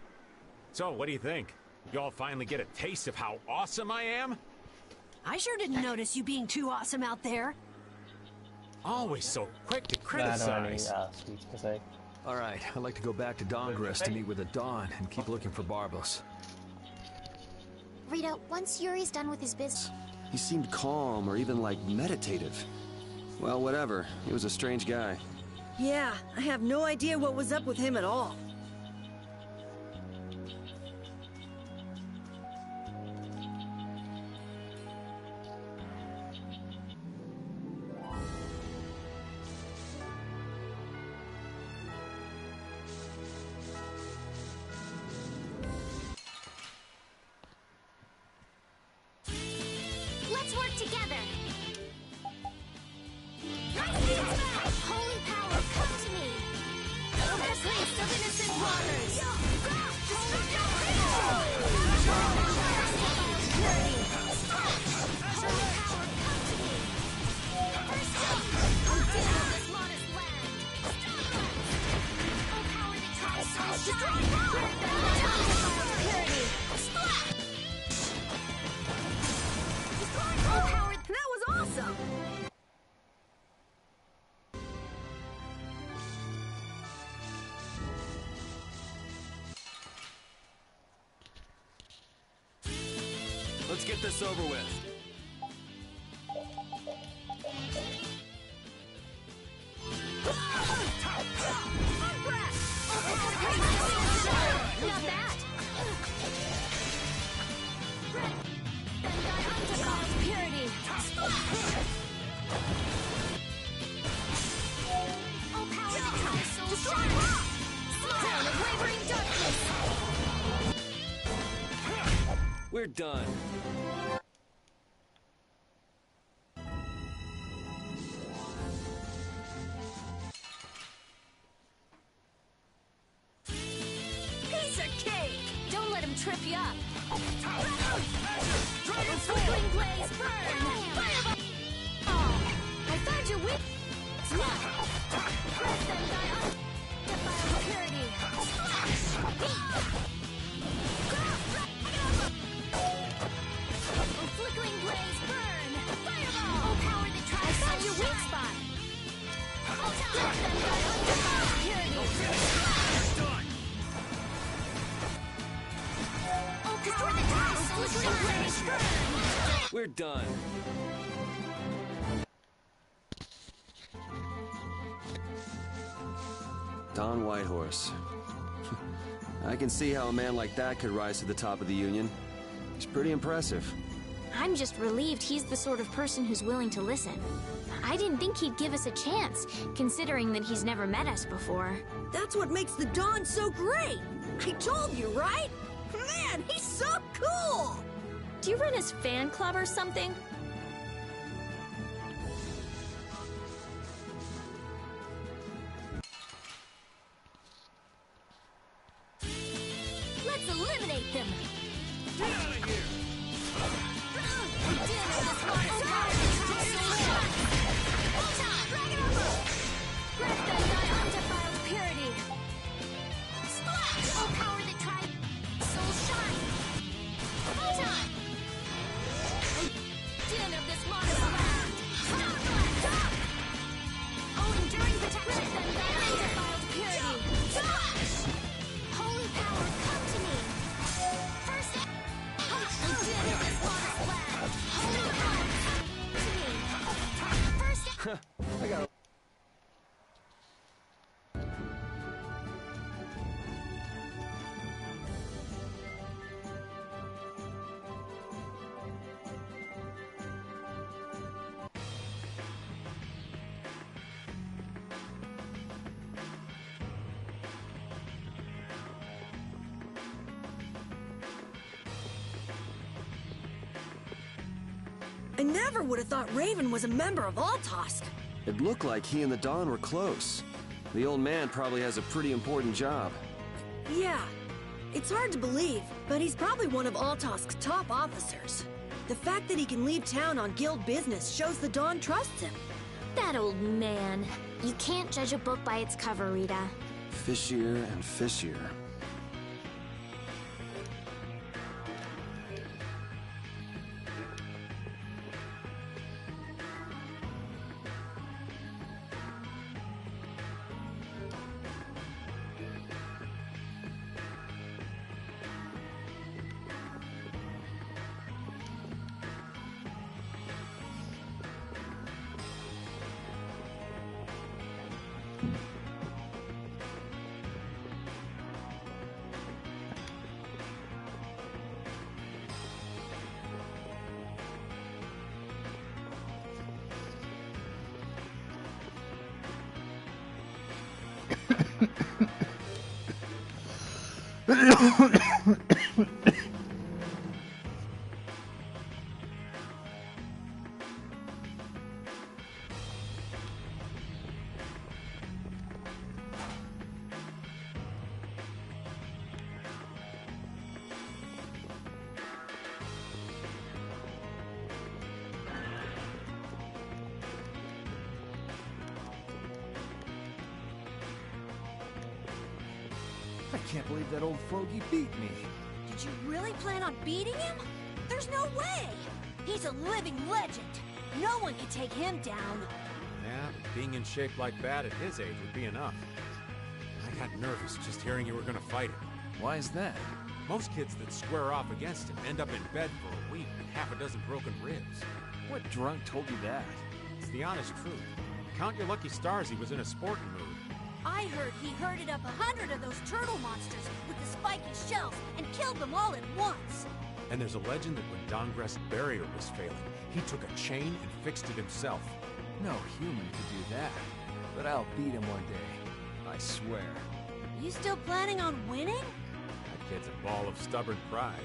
So, what do you think? You all finally get a taste of how awesome I am? I sure didn't notice you being too awesome out there. Always so quick to I don't have any criticize. speech to say. All right, I'd like to go back to Dongrest to meet with the Dawn and keep looking for Barbos. Rita, once Yuri's done with his business... He seemed calm or even like meditative. Well, whatever. He was a strange guy. Yeah, I have no idea what was up with him at all. Let's work together. Holy power, come to me. The priest of innocent waters. Holy power, come to me. First step, down this modest land. Oh, power that tries so strong. Purity. Oh, power. That was awesome! Let's get this over with. Not that. Purity. Oh, power that tries so strong. Down of wavering darkness. We're done. Piece of cake! Don't let him trip you up. Flickering blaze, burn! Fireball! I found your weak. Press them by undefiled purity. Oh, flickering blaze, burn! Fireball! Oh, power that tries. I found your weak spot. Press them by undefiled purity. We're done. Don Whitehorse. I can see how a man like that could rise to the top of the Union. He's pretty impressive. I'm just relieved he's the sort of person who's willing to listen. I didn't think he'd give us a chance, considering that he's never met us before. That's what makes the Dawn so great! I told you, right? Man, he's so cool! Do you run his fan club or something? Let's eliminate them! Get out of here! Grab them by undefiled purity! Splash! Oh, power that tried soul shine! Photon! Din of this modest land! Stop! Oh, enduring protection! Grab them by undefiled purity! Splash! Holy power, come to me! First, din of this modest land! Holy power, come to me! First, I got it. I never would have thought Raven was a member of Altosk. It looked like he and the Don were close. The old man probably has a pretty important job. Yeah, it's hard to believe, but he's probably one of Altosk's top officers. The fact that he can leave town on guild business shows the Dawn trusts him. that old man. You can't judge a book by its cover, Rita. Fishier and fishier. I can't believe that old fogey beat me. Did you really plan on beating him? There's no way! He's a living legend. No one can take him down. Yeah, being in shape like that at his age would be enough. I got nervous just hearing you were gonna fight him. Why is that? Most kids that square off against him end up in bed for a week with half a dozen broken ribs. What drunk told you that? It's the honest truth. Count your lucky stars he was in a sporting mood. I heard he herded up 100 of those turtle monsters with the spiky shells and killed them all at once. And there's a legend that when Dongrest's barrier was failing, he took a chain and fixed it himself. No human could do that. But I'll beat him one day. I swear. You still planning on winning? That kid's a ball of stubborn pride.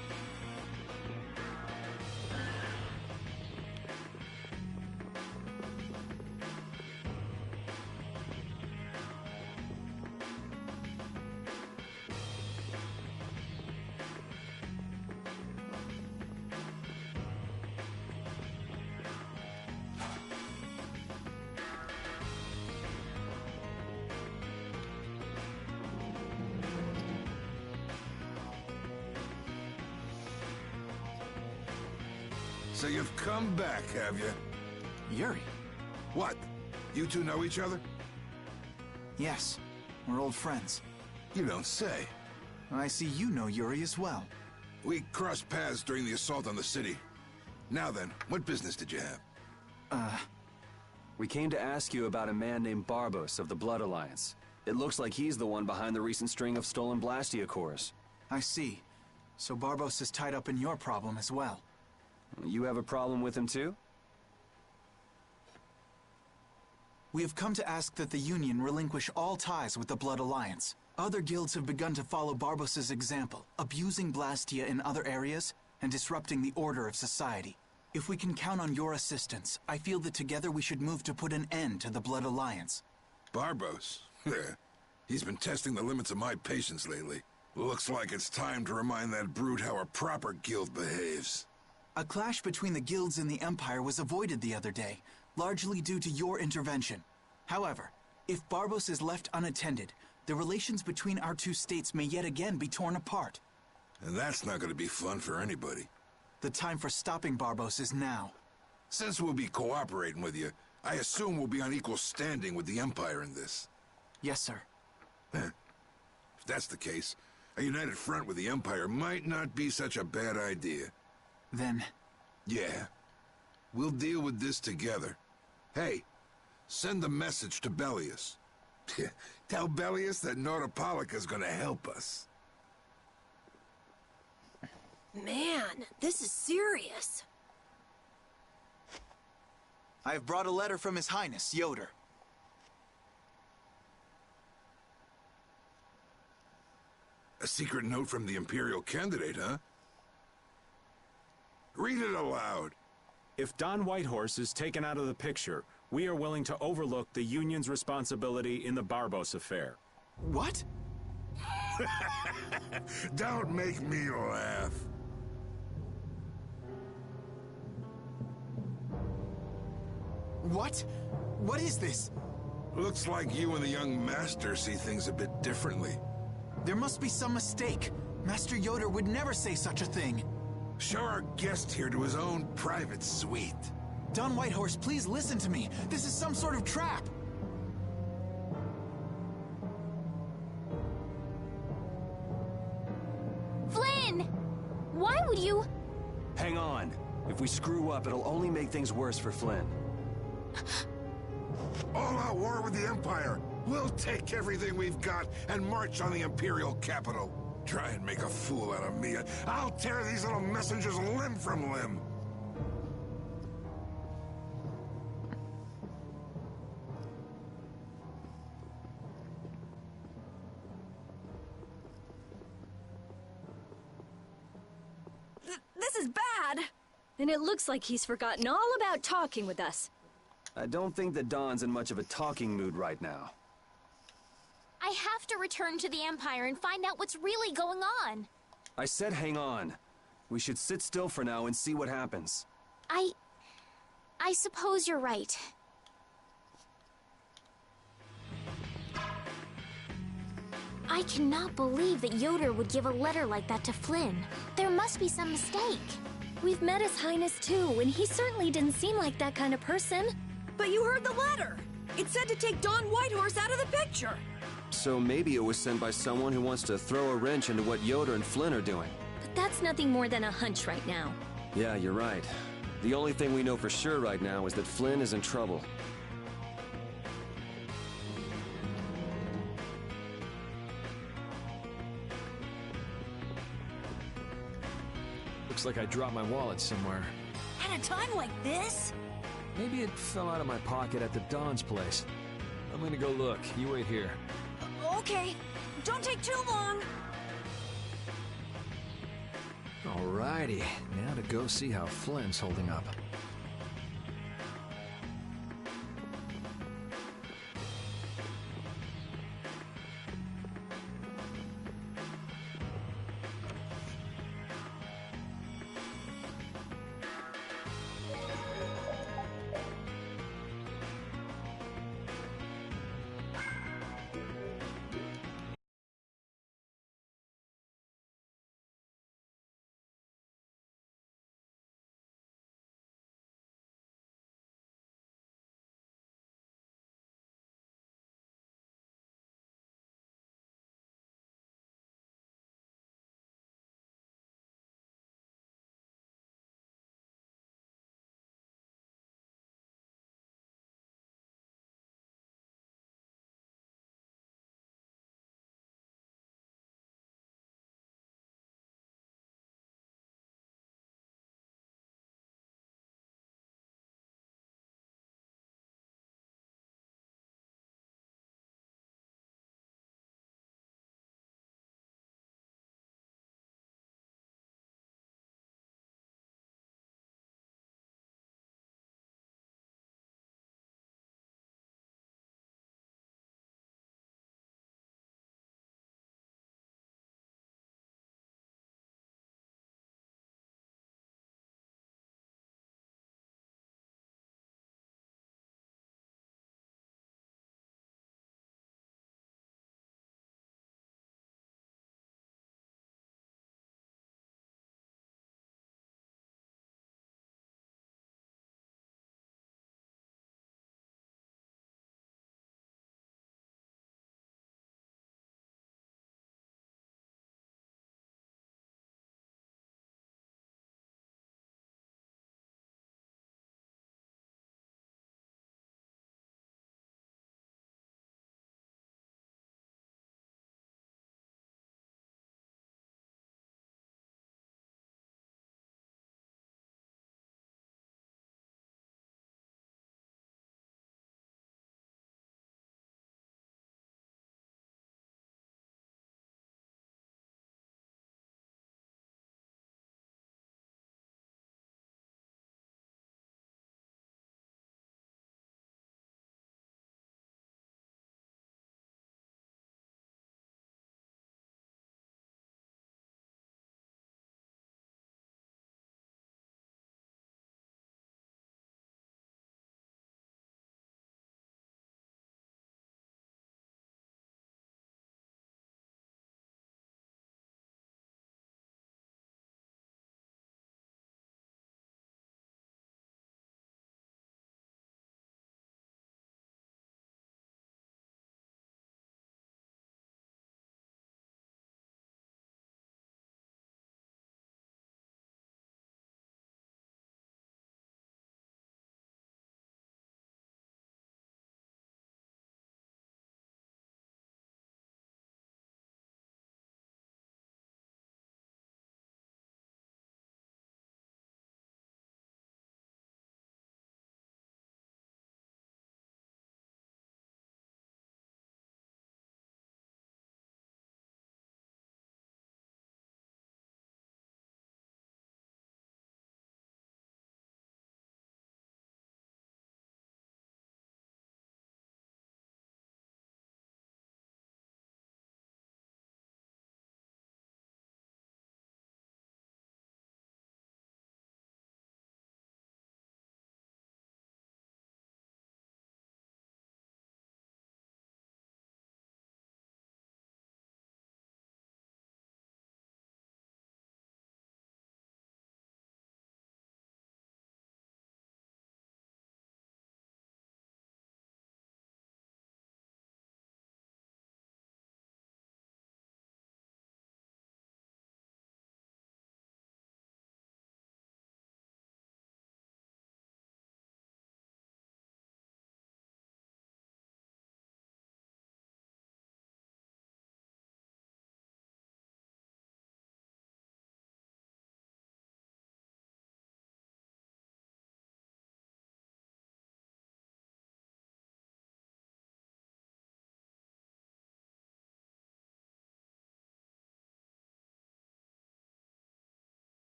So you've come back, have you? Yuri? What? You two know each other? Yes. We're old friends. You don't say. I see you know Yuri as well. We crossed paths during the assault on the city. Now then, what business did you have? We came to ask you about a man named Barbos of the Blood Alliance. It looks like he's the one behind the recent string of stolen Blastia cores. I see. So Barbos is tied up in your problem as well. You have a problem with him too? We have come to ask that the Union relinquish all ties with the Blood Alliance. Other guilds have begun to follow Barbos' example, abusing Blastia in other areas and disrupting the order of society. If we can count on your assistance, I feel that together we should move to put an end to the Blood Alliance. Barbos? He's been testing the limits of my patience lately. Looks like it's time to remind that brute how a proper guild behaves. A clash between the guilds and the Empire was avoided the other day, largely due to your intervention. However, if Barbos is left unattended, the relations between our two states may yet again be torn apart. And that's not going to be fun for anybody. The time for stopping Barbos is now. Since we'll be cooperating with you, I assume we'll be on equal standing with the Empire in this. Yes, sir. If that's the case, a united front with the Empire might not be such a bad idea. Then... Yeah. We'll deal with this together. Hey, send a message to Bellius. Tell Bellius that Nordopolica's gonna help us. Man, this is serious. I have brought a letter from His Highness, Yoder. A secret note from the Imperial candidate, huh? Read it aloud. If Don Whitehorse is taken out of the picture, we are willing to overlook the Union's responsibility in the Barbos affair. What? Don't make me laugh. What? What is this? Looks like you and the young master see things a bit differently. There must be some mistake. Master Yoder would never say such a thing. Show our guest here to his own private suite. Don Whitehorse, please listen to me. This is some sort of trap. Flynn! Why would you... Hang on. If we screw up, it'll only make things worse for Flynn. All-out war with the Empire. We'll take everything we've got and march on the Imperial capital. Try and make a fool out of me. I'll tear these little messengers limb from limb. This is bad. And it looks like he's forgotten all about talking with us. I don't think that Don's in much of a talking mood right now. I have to return to the Empire and find out what's really going on. I said hang on. We should sit still for now and see what happens. I suppose you're right. I cannot believe that Yoder would give a letter like that to Flynn. There must be some mistake. We've met His Highness too, and he certainly didn't seem like that kind of person. But you heard the letter! It said to take Don Whitehorse out of the picture! So maybe it was sent by someone who wants to throw a wrench into what Yoder and Flynn are doing. But that's nothing more than a hunch right now. Yeah, you're right. The only thing we know for sure right now is that Flynn is in trouble. Looks like I dropped my wallet somewhere. At a time like this? Maybe it fell out of my pocket at the Don's place. I'm gonna go look. You wait here. Okay. Don't take too long. Alrighty, now to go see how Flynn's holding up.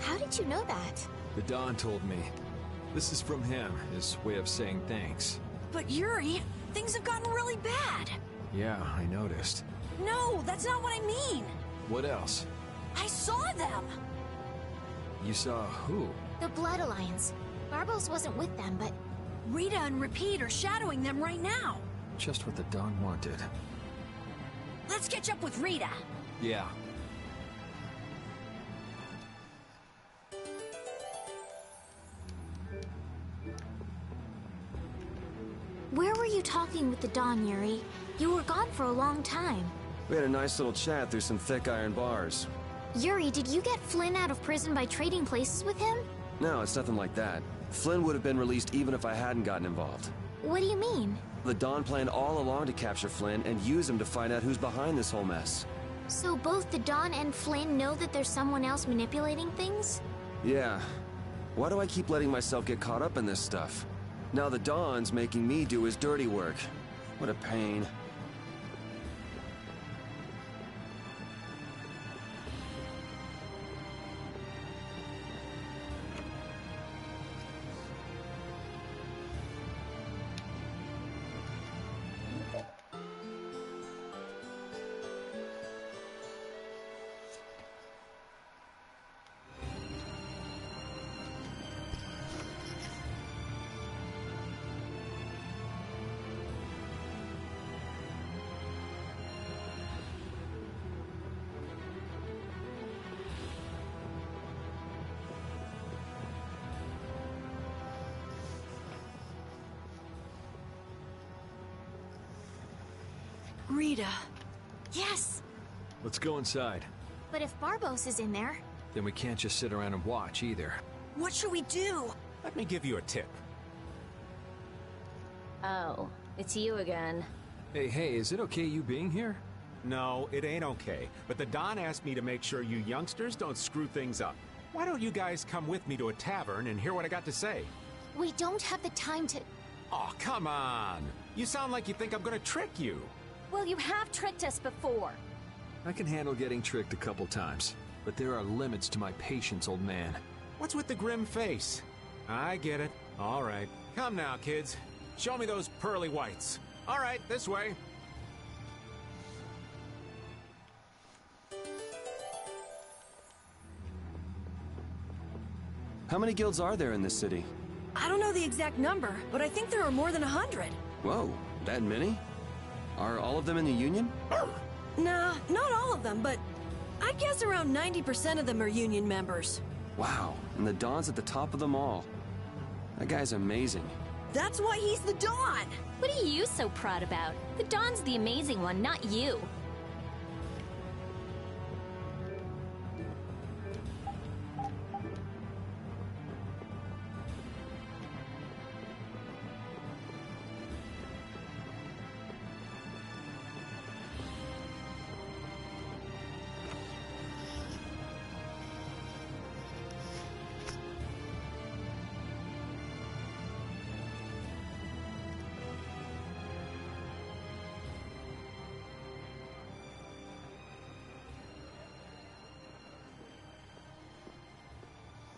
How did you know that? The Don told me. This is from him, his way of saying thanks. But Yuri, things have gotten really bad. Yeah, I noticed. No, that's not what I mean. What else? I saw them. You saw who? The Blood Alliance. Barbos wasn't with them, but... Rita and Repeat are shadowing them right now. Just what the Don wanted. Let's catch up with Rita. Yeah. Where were you talking with the Don, Yuri? You were gone for a long time. We had a nice little chat through some thick iron bars. Yuri, did you get Flynn out of prison by trading places with him? No, it's nothing like that. Flynn would have been released even if I hadn't gotten involved. What do you mean? The Don planned all along to capture Flynn and use him to find out who's behind this whole mess. So both the Don and Flynn know that there's someone else manipulating things? Yeah. Why do I keep letting myself get caught up in this stuff? Now the Don's making me do his dirty work. What a pain. Rita. Yes! Let's go inside. But if Barbos is in there... Then we can't just sit around and watch either. What should we do? Let me give you a tip. Oh, it's you again. Hey, is it okay you being here? No, it ain't okay. But the Don asked me to make sure you youngsters don't screw things up. Why don't you guys come with me to a tavern and hear what I got to say? We don't have the time to... Oh, come on! You sound like you think I'm gonna trick you. Well, you have tricked us before. I can handle getting tricked a couple times, but there are limits to my patience, old man. What's with the grim face? I get it. All right. Come now, kids. Show me those pearly whites. All right, this way. How many guilds are there in this city? I don't know the exact number, but I think there are more than 100. Whoa, that many? Are all of them in the Union? Nah, not all of them, but I'd guess around 90% of them are Union members. Wow, and the Don's at the top of them all. That guy's amazing. That's why he's the Don! What are you so proud about? The Don's the amazing one, not you.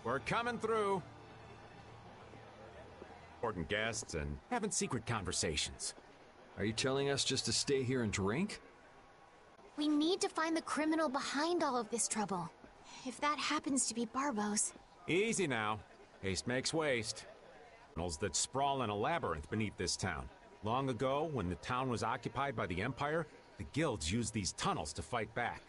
We're coming through. Important guests and having secret conversations. Are you telling us just to stay here and drink? We need to find the criminal behind all of this trouble. If that happens to be Barbos. Easy now. Haste makes waste. Tunnels that sprawl in a labyrinth beneath this town. Long ago, when the town was occupied by the Empire, the guilds used these tunnels to fight back.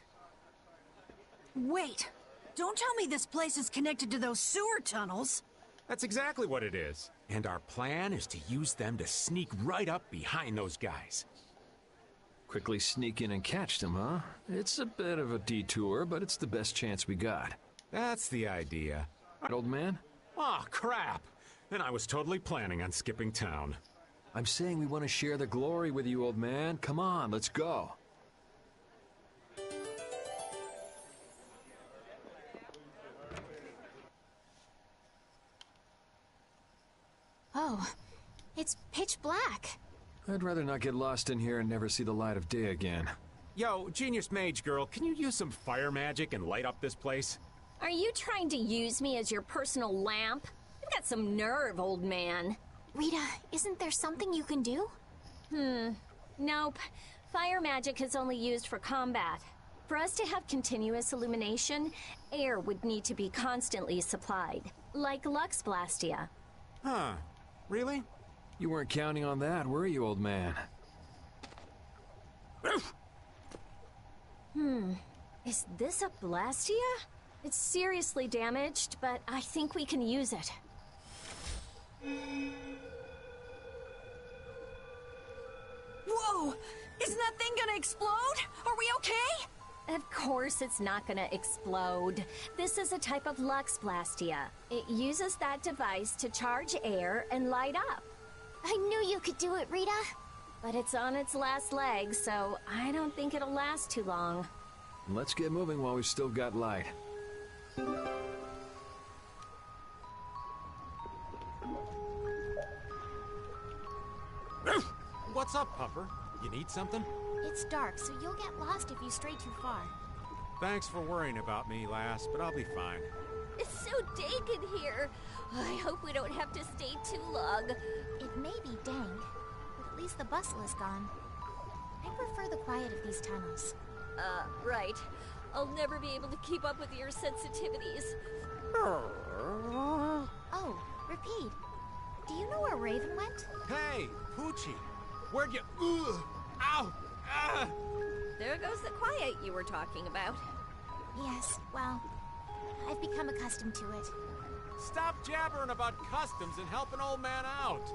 Wait! Don't tell me this place is connected to those sewer tunnels! That's exactly what it is. And our plan is to use them to sneak right up behind those guys. Quickly sneak in and catch them, huh? It's a bit of a detour, but it's the best chance we got. That's the idea. Old man? Oh, crap! And I was totally planning on skipping town. I'm saying we want to share the glory with you, old man. Come on, let's go. Oh, it's pitch black. I'd rather not get lost in here and never see the light of day again. Yo, Genius Mage Girl, can you use some fire magic and light up this place? Are you trying to use me as your personal lamp? You've got some nerve, old man. Rita, isn't there something you can do? Nope. Fire magic is only used for combat. For us to have continuous illumination, air would need to be constantly supplied, like Lux Blastia. Huh. Really? You weren't counting on that, were you, old man? Is this a Blastia? It's seriously damaged, but I think we can use it. Whoa! Isn't that thing gonna explode? Are we okay? Of course it's not gonna explode. This is a type of Lux Blastia. It uses that device to charge air and light up. I knew you could do it, Rita. But it's on its last leg, so I don't think it'll last too long. Let's get moving while we've still got light. What's up, Puffer? You need something? It's dark, so you'll get lost if you stray too far. Thanks for worrying about me, lass, but I'll be fine. It's so dank in here. I hope we don't have to stay too long. It may be dank, but at least the bustle is gone. I prefer the quiet of these tunnels. Right. I'll never be able to keep up with your sensitivities. Oh, Repeat. Do you know where Raven went? Hey, Poochie! Where'd you... Ow! Ah! There goes the quiet you were talking about. Yes, well, I've become accustomed to it. Stop jabbering about customs and help an old man out!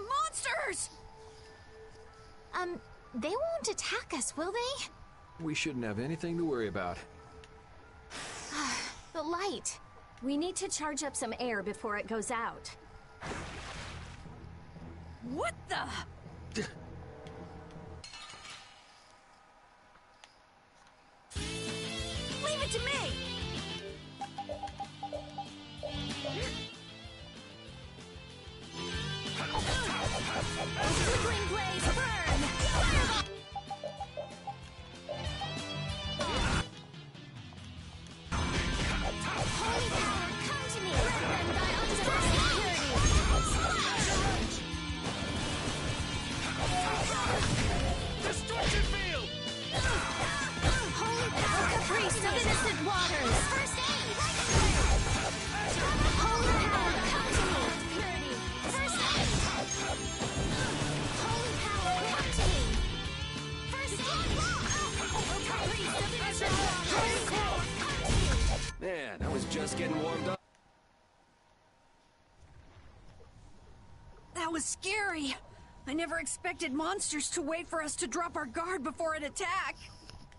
Monsters! They won't attack us, will they? We shouldn't have anything to worry about. The light. We need to charge up some air before it goes out. What the? Leave it to me! Flickering blaze, burn! Fireball! Holy power, come to me! Let them die unto security! Destruction field! Holy power, caprice of innocent waters! First aid! Holy power, come to me! Purity! First aid! Holy power, come to me! First aid! Caprice of innocent waters! Come to me! Man, I was just getting warmed up. That was scary. I never expected monsters to wait for us to drop our guard before an attack.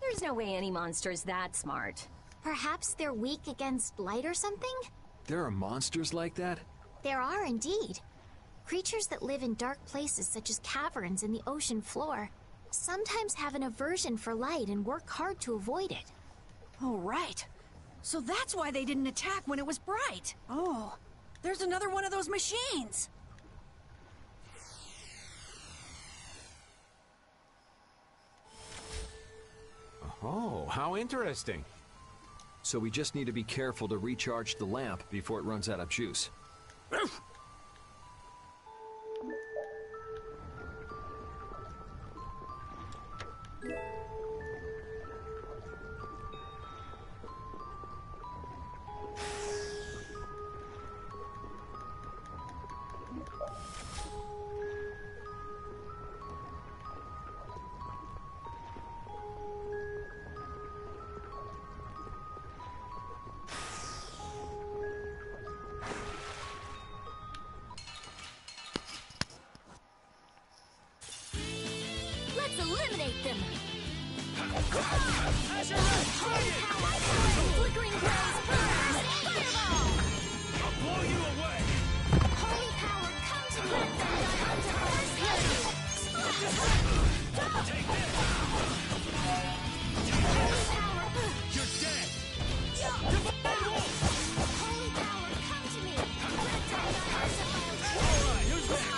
There's no way any monster's that smart. Perhaps they're weak against light or something? There are monsters like that? There are indeed. Creatures that live in dark places such as caverns in the ocean floor sometimes have an aversion for light and work hard to avoid it. Oh, right. So that's why they didn't attack when it was bright. Oh, there's another one of those machines. Oh, how interesting. So we just need to be careful to recharge the lamp before it runs out of juice. Let's eliminate them! Flickering blaze, burn! Fireball! I'll blow you away! Holy power, come to me! Let them die unto first purity! Splash! Take this! Holy power! You're dead! Holy power, come to me! Let them die unto Alright, who's next?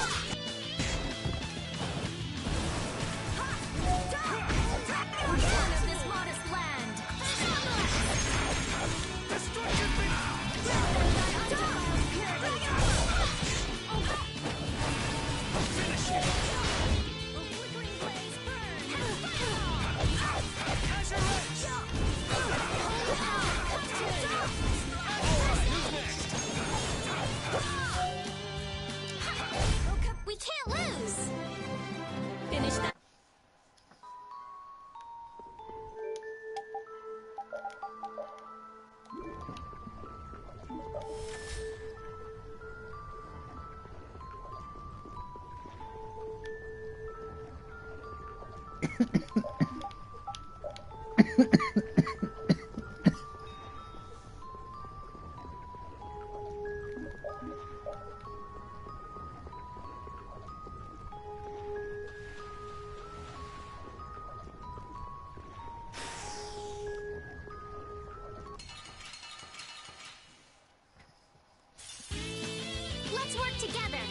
Let's work together.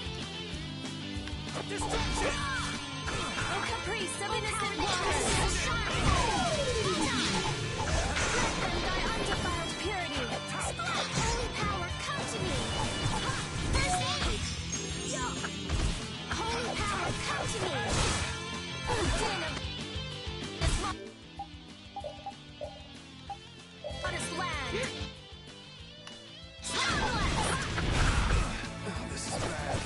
Destruction! Oh, caprice of innocent waters! Let them thy undefiled purity! Holy power, come to me! First aid! Holy power, come to me! Oh, din of this modest land! This is bad.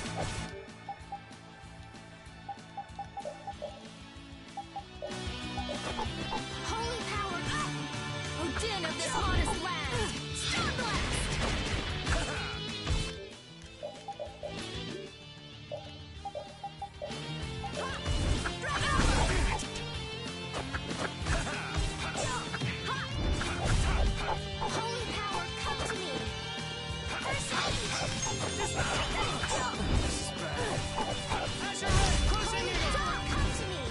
Holy power, oh, din of this modest land! Star blast! Holy power, come to me! First aid! Azure Red crushing Holy you! power, come to me!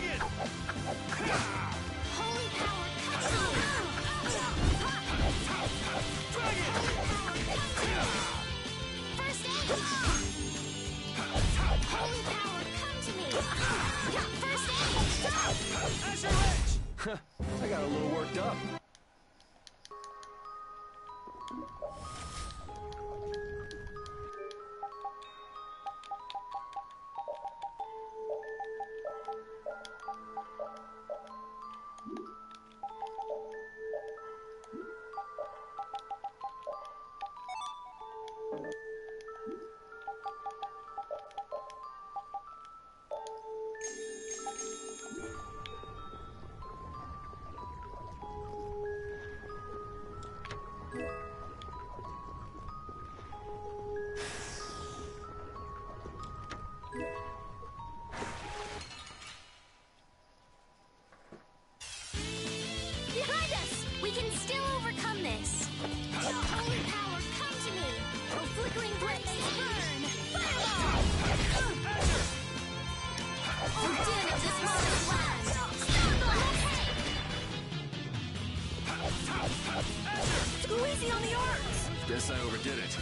Dragon! Holy power, come to me! Dragon! First aid! Holy power, come to me! First aid! Azure Edge! I got a little worked up. Behind us! We can still overcome this! Holy power, come to me! Oh, flickering blaze, burn! Fireball! Oh, din of this modest land! Star Go easy on the arms! Guess I overdid it.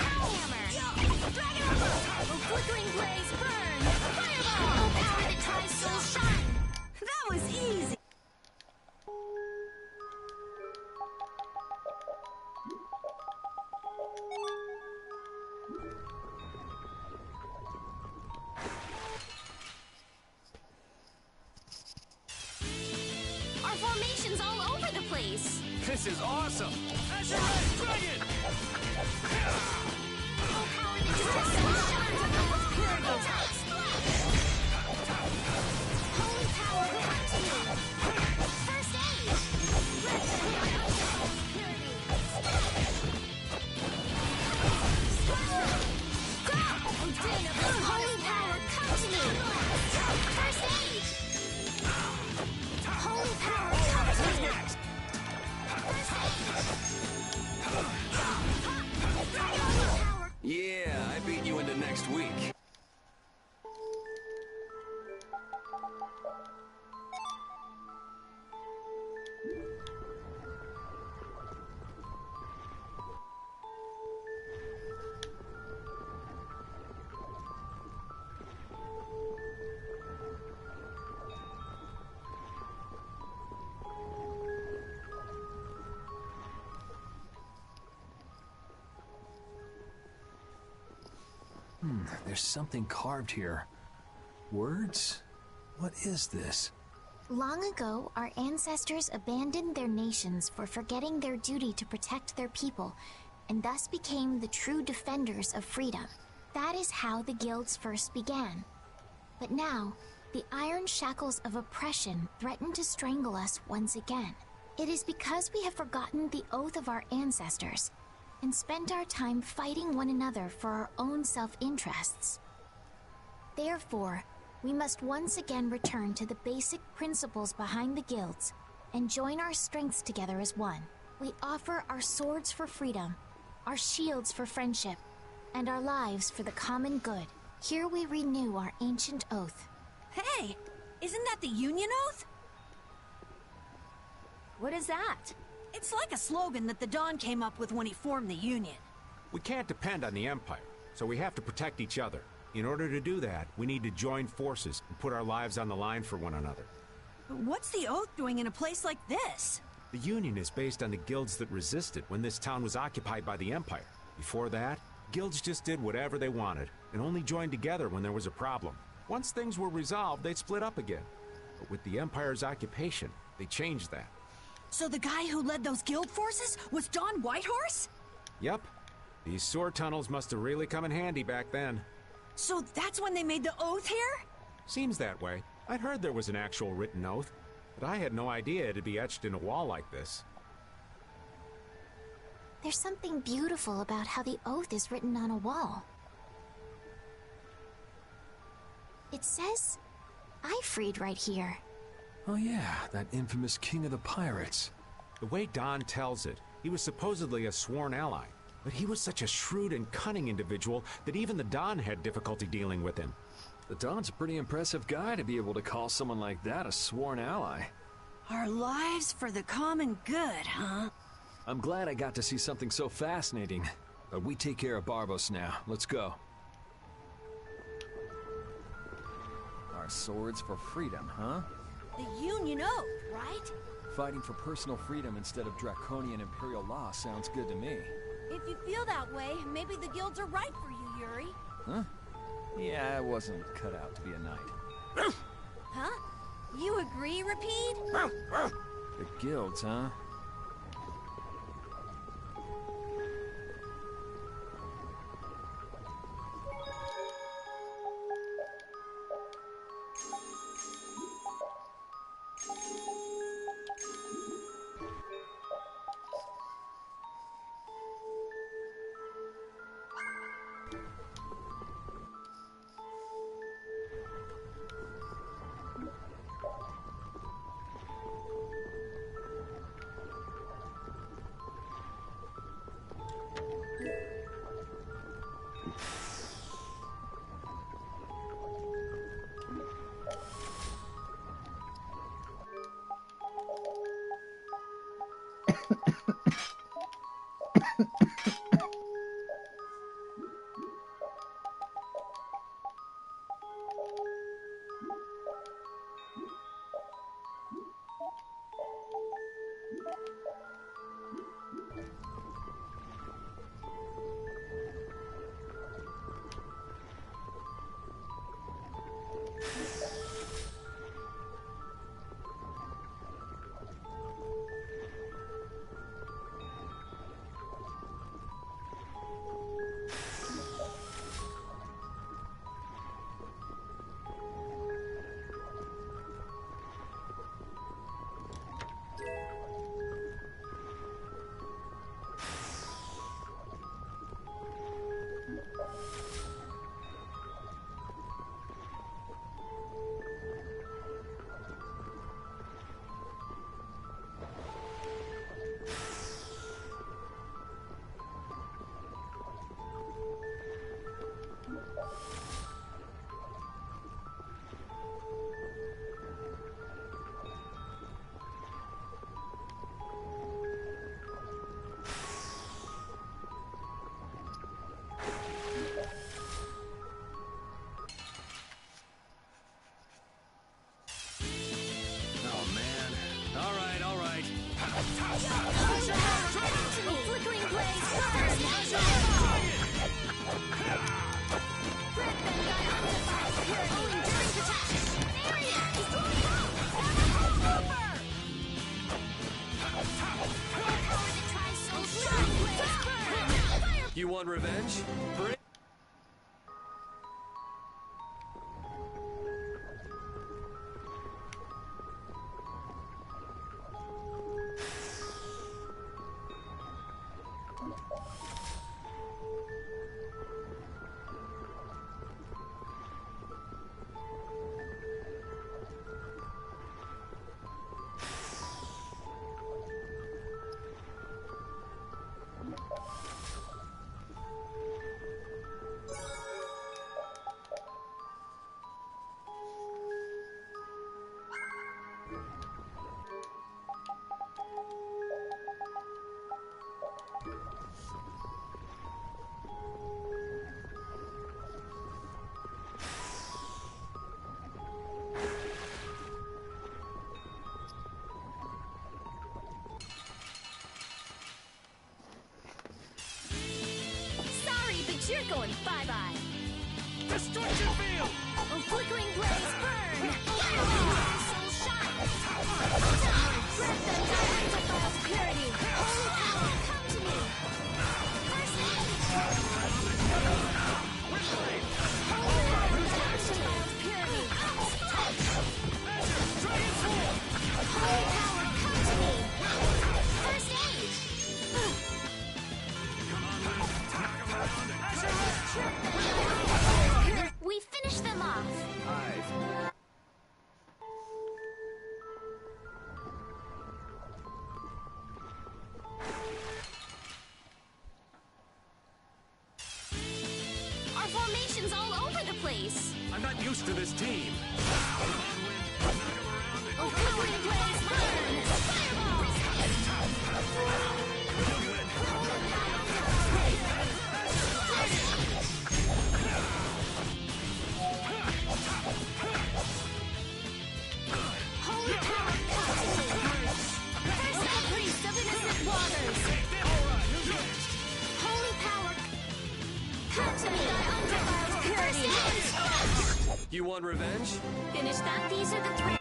Hammer! Dragon! Oh, flickering blaze, burn! Fireball! Oh, power that tries soul shine! That was easy! Our formation's all over the place! This is awesome. Azure Red Dragon! Oh, power that tries soul shine! Purity! Holy power, come to me! First aid! Let them thy undefiled purity! Oh, din of this holy power, come to me! First aid! Holy power, come to me! First aid! Holy power, Yeah, I beat you into next week. There's something carved here. Words? What is this? Long ago, our ancestors abandoned their nations for forgetting their duty to protect their people, and thus became the true defenders of freedom. That is how the guilds first began. But now, the iron shackles of oppression threaten to strangle us once again. It is because we have forgotten the oath of our ancestors, and spent our time fighting one another for our own self-interests. Therefore, We must once again return to the basic principles behind the guilds and join our strengths together as one. We offer our swords for freedom, our shields for friendship, and our lives for the common good. Here we renew our ancient oath. Hey! Isn't that the Union Oath? What is that? It's like a slogan that the Don came up with when he formed the Union. We can't depend on the Empire, so we have to protect each other. In order to do that, we need to join forces and put our lives on the line for one another. But what's the Oath doing in a place like this? The Union is based on the guilds that resisted when this town was occupied by the Empire. Before that, guilds just did whatever they wanted and only joined together when there was a problem. Once things were resolved, they'd split up again. But with the Empire's occupation, they changed that. So the guy who led those guild forces was Don Whitehorse? Yep. These sword tunnels must have really come in handy back then. So that's when they made the Oath here? Seems that way. I'd heard there was an actual written oath, but I had no idea it'd be etched in a wall like this. There's something beautiful about how the oath is written on a wall. It says, "Ifrid" right here. Oh yeah, that infamous king of the pirates. The way Don tells it, he was supposedly a sworn ally, but he was such a shrewd and cunning individual that even the Don had difficulty dealing with him. The Don's a pretty impressive guy to be able to call someone like that a sworn ally. Our lives for the common good, huh? I'm glad I got to see something so fascinating. But we take care of Barbos now. Let's go. Our swords for freedom, huh? The Union Oath, right? Fighting for personal freedom instead of draconian imperial law sounds good to me. If you feel that way, maybe the guilds are right for you, Yuri. Huh? Yeah, I wasn't cut out to be a knight. Huh? You agree, Repeat? The guilds, huh? You want revenge? Bring used to this team. Oh, Wind Blaze burn! Fireball! Holy power cultivate! Curse the priest of innocent waters! Holy power cultivate thy undefiled purity! You want revenge? Finish that. These are the three.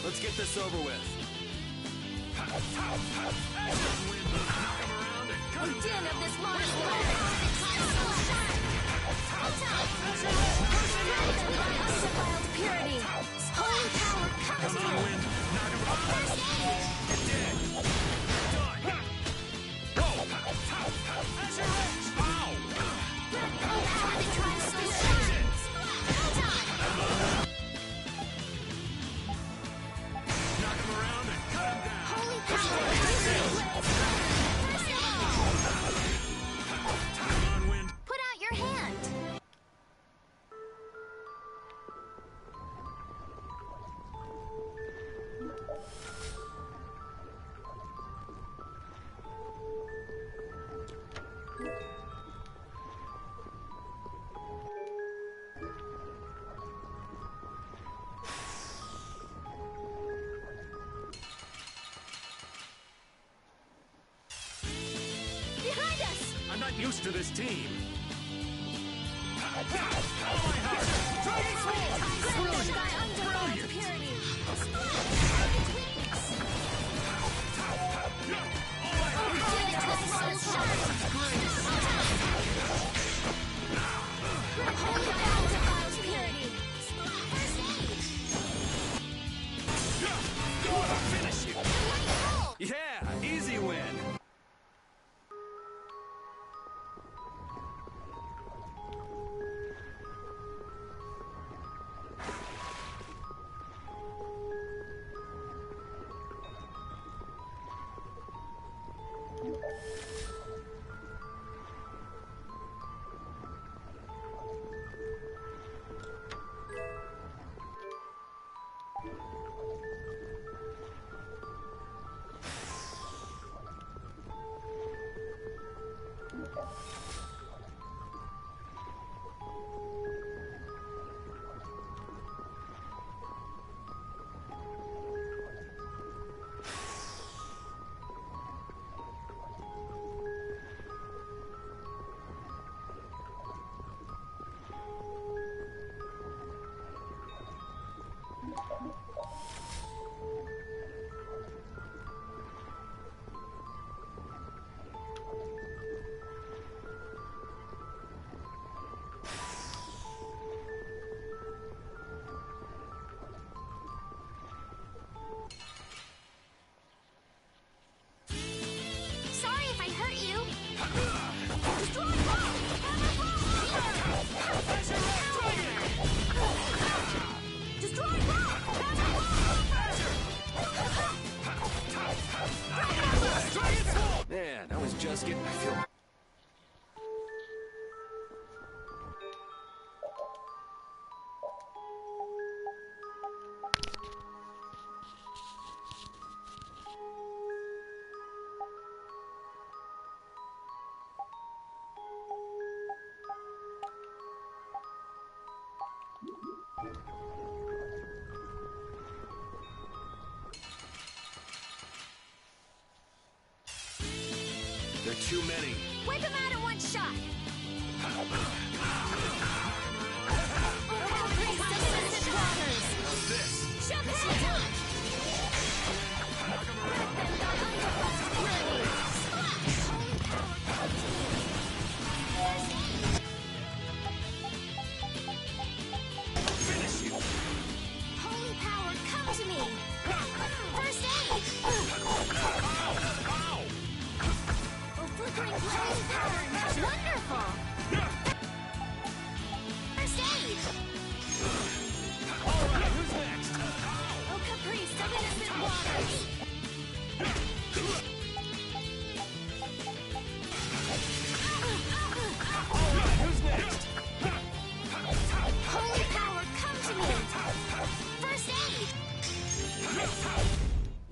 Let's get this over with. Oh, din of this monster! Undefiled purity! Holy power cultivate! First aid! Oh, power that tries to shine! Holy power cultivate! First aid! Put out your hand! Behind us! I'm not used to this team. Brilliant! Thy undefiled purity! Holy undefiled purity! Finish you. Yeah, easy win. Sorry if I hurt you. Destroy ball! Destroy ball! Man, I was just getting... I feel... There are too many. Wipe him out in one shot!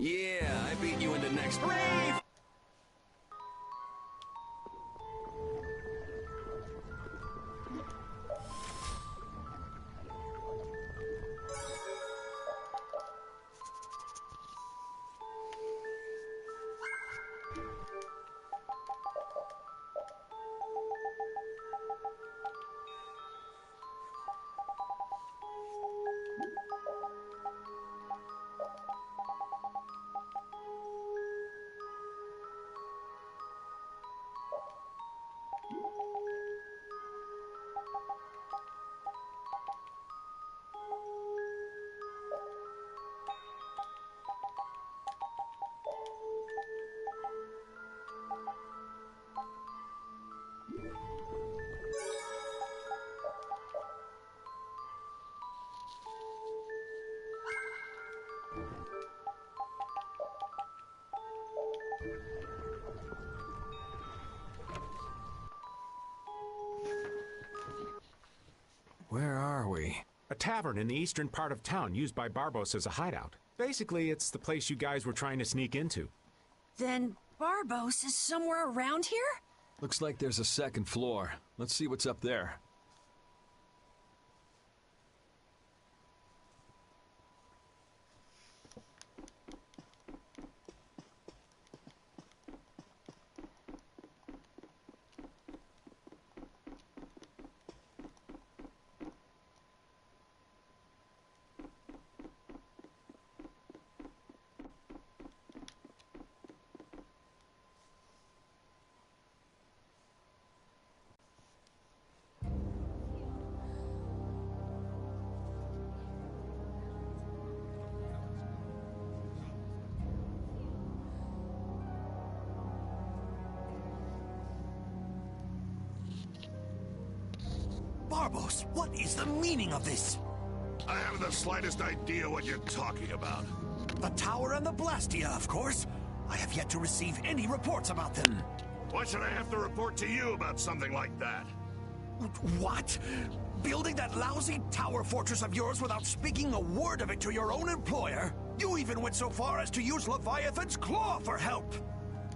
Yeah, I beat you into next rave! Where are we? A tavern in the eastern part of town used by Barbos as a hideout. Basically, it's the place you guys were trying to sneak into. Then Barbos is somewhere around here? Looks like there's a second floor. Let's see what's up there. Barbos, what is the meaning of this? I haven't the slightest idea what you're talking about. The tower and the Blastia, of course. I have yet to receive any reports about them. Why should I have to report to you about something like that? What? Building that lousy tower fortress of yours without speaking a word of it to your own employer? You even went so far as to use Leviathan's claw for help!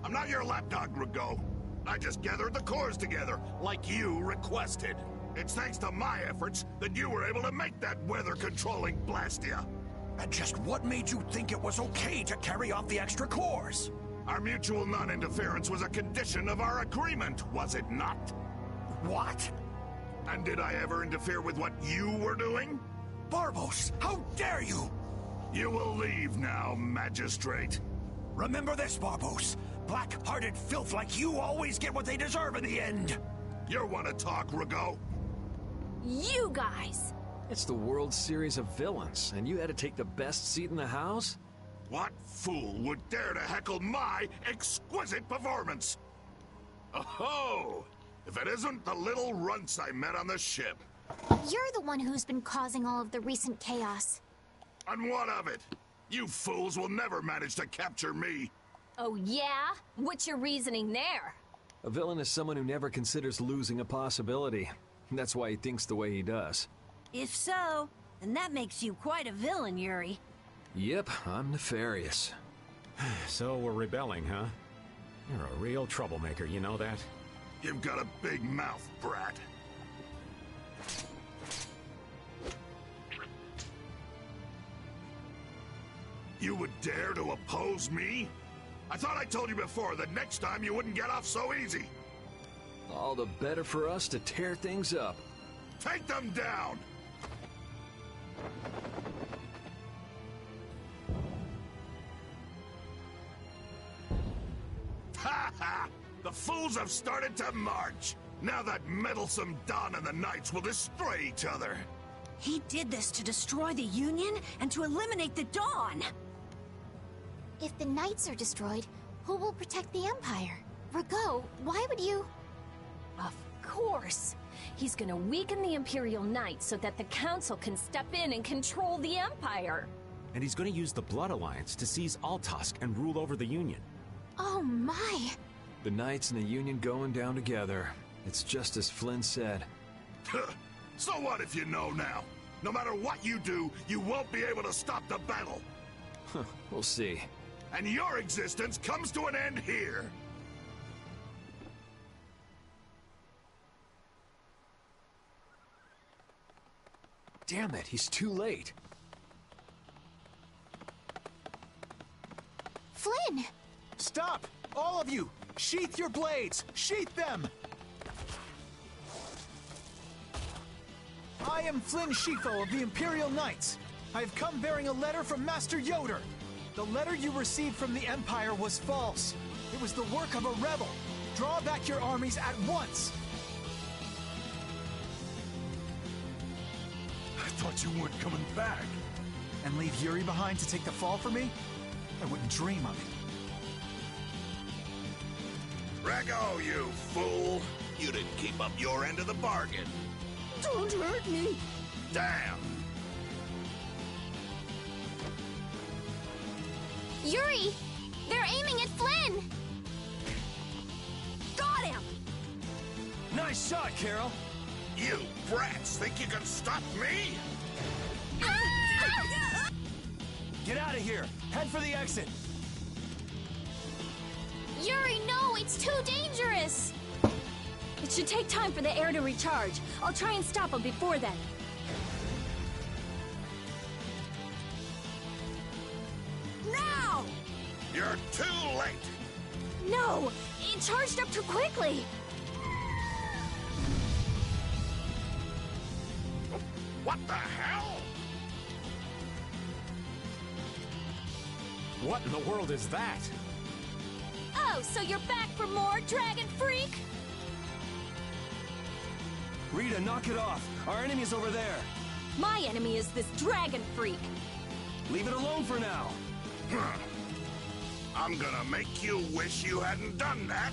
I'm not your lapdog, Rigaud. I just gathered the cores together, like you requested. It's thanks to my efforts that you were able to make that weather-controlling Blastia. And just what made you think it was okay to carry off the extra cores? Our mutual non-interference was a condition of our agreement, was it not? What? And did I ever interfere with what you were doing? Barbos, how dare you! You will leave now, Magistrate. Remember this, Barbos. Black-hearted filth like you always get what they deserve in the end. You want to talk, Rigaud? You guys! It's the World Series of Villains, and you had to take the best seat in the house? What fool would dare to heckle my exquisite performance? Oh, if it isn't the little runts I met on the ship. You're the one who's been causing all of the recent chaos. And what of it? You fools will never manage to capture me. Oh yeah? What's your reasoning there? A villain is someone who never considers losing a possibility. That's why he thinks the way he does. If so, then that makes you quite a villain, Yuri. Yep, I'm nefarious. So we're rebelling, huh? You're a real troublemaker, you know that? You've got a big mouth, brat. You would dare to oppose me? I thought I told you before that next time you wouldn't get off so easy. All the better for us to tear things up. Take them down! Ha ha! The fools have started to march! Now that meddlesome Don and the Knights will destroy each other! He did this to destroy the Union and to eliminate the Dawn! If the Knights are destroyed, who will protect the Empire? Rigaud, why would you... Of course! He's gonna weaken the Imperial Knights so that the Council can step in and control the Empire! And he's gonna use the Blood Alliance to seize Altosk and rule over the Union. Oh my! The Knights and the Union going down together. It's just as Flynn said. So what if you know now? No matter what you do, you won't be able to stop the battle! We'll see. and your existence comes to an end here. Damn it, he's too late. Flynn! Stop! All of you! Sheath your blades! Sheath them! I am Flynn Scifo of the Imperial Knights. I have come bearing a letter from Master Yoder. The letter you received from the Empire was false. It was the work of a rebel. Draw back your armies at once! I thought you weren't coming back. And leave Yuri behind to take the fall for me? I wouldn't dream of it. Rego, you fool! You didn't keep up your end of the bargain. Don't hurt me! Damn! Yuri! They're aiming at Flynn! Got him! Nice shot, Carol. You brats think you can stop me? Ah! Get out of here. Head for the exit. Yuri, no! It's too dangerous! It should take time for the air to recharge. I'll try and stop him before then. Now! You're too late! No! It charged up too quickly! What the hell? What in the world is that? Oh, so you're back for more, Dragon Freak? Rita, knock it off. Our enemy's over there. My enemy is this Dragon Freak. Leave it alone for now. I'm gonna make you wish you hadn't done that.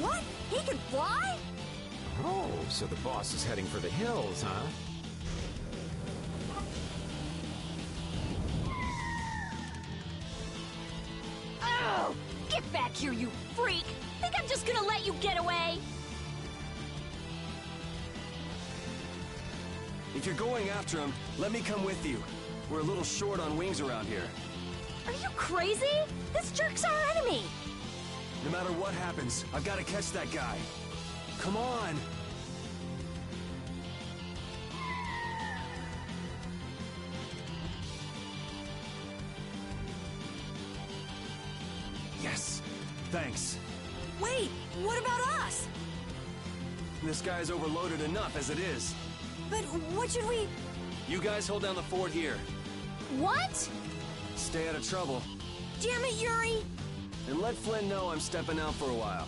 What? He can fly? Oh, so the boss is heading for the hills, huh? Oh! Get back here, you freak! Think I'm just gonna let you get away? If you're going after him, let me come with you. We're a little short on wings around here. Are you crazy? This jerk's our enemy! No matter what happens, I've got to catch that guy. Come on! Yes! Thanks. Wait, what about us? This guy's overloaded enough as it is. But what should we... You guys hold down the fort here. What? Stay out of trouble. Damn it, Yuri! And let Flynn know I'm stepping out for a while.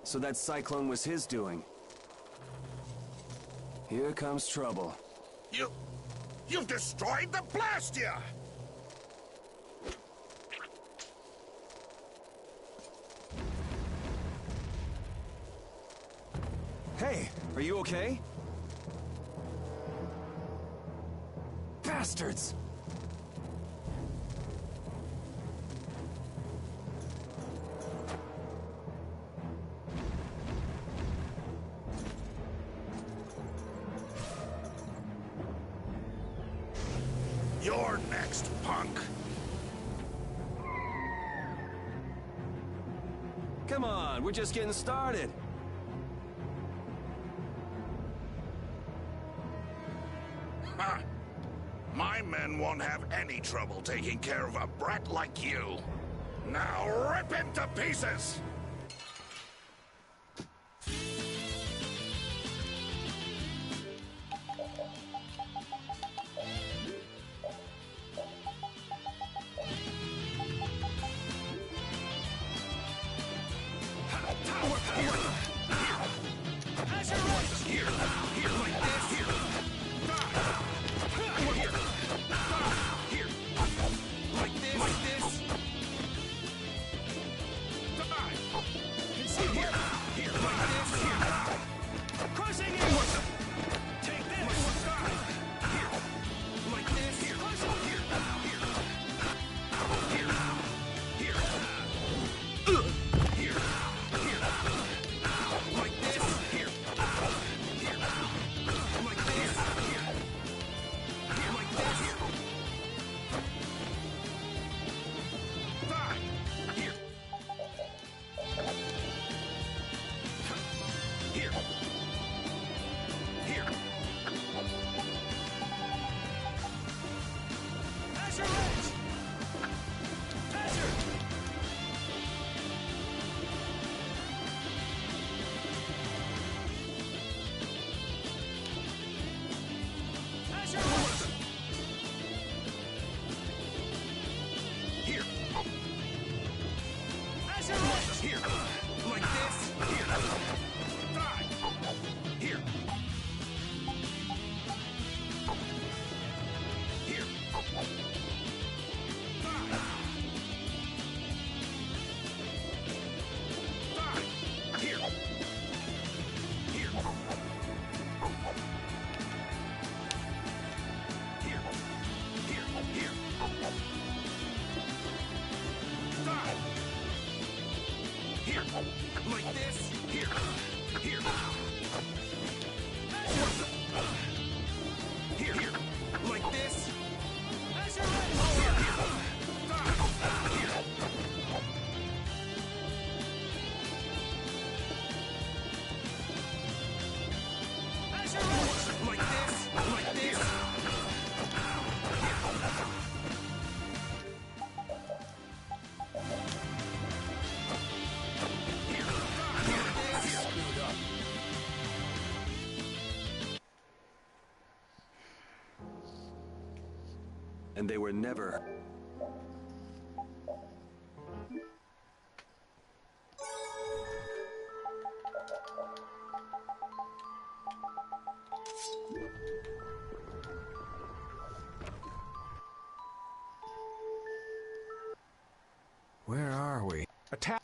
So that cyclone was his doing. Here comes trouble. You've destroyed the Blastia! Hey, are you okay? Bastards! You're next, punk. Come on, we're just getting started. Huh. My men won't have any trouble taking care of a brat like you. Now rip him to pieces! And they were never... Where are we? Attack!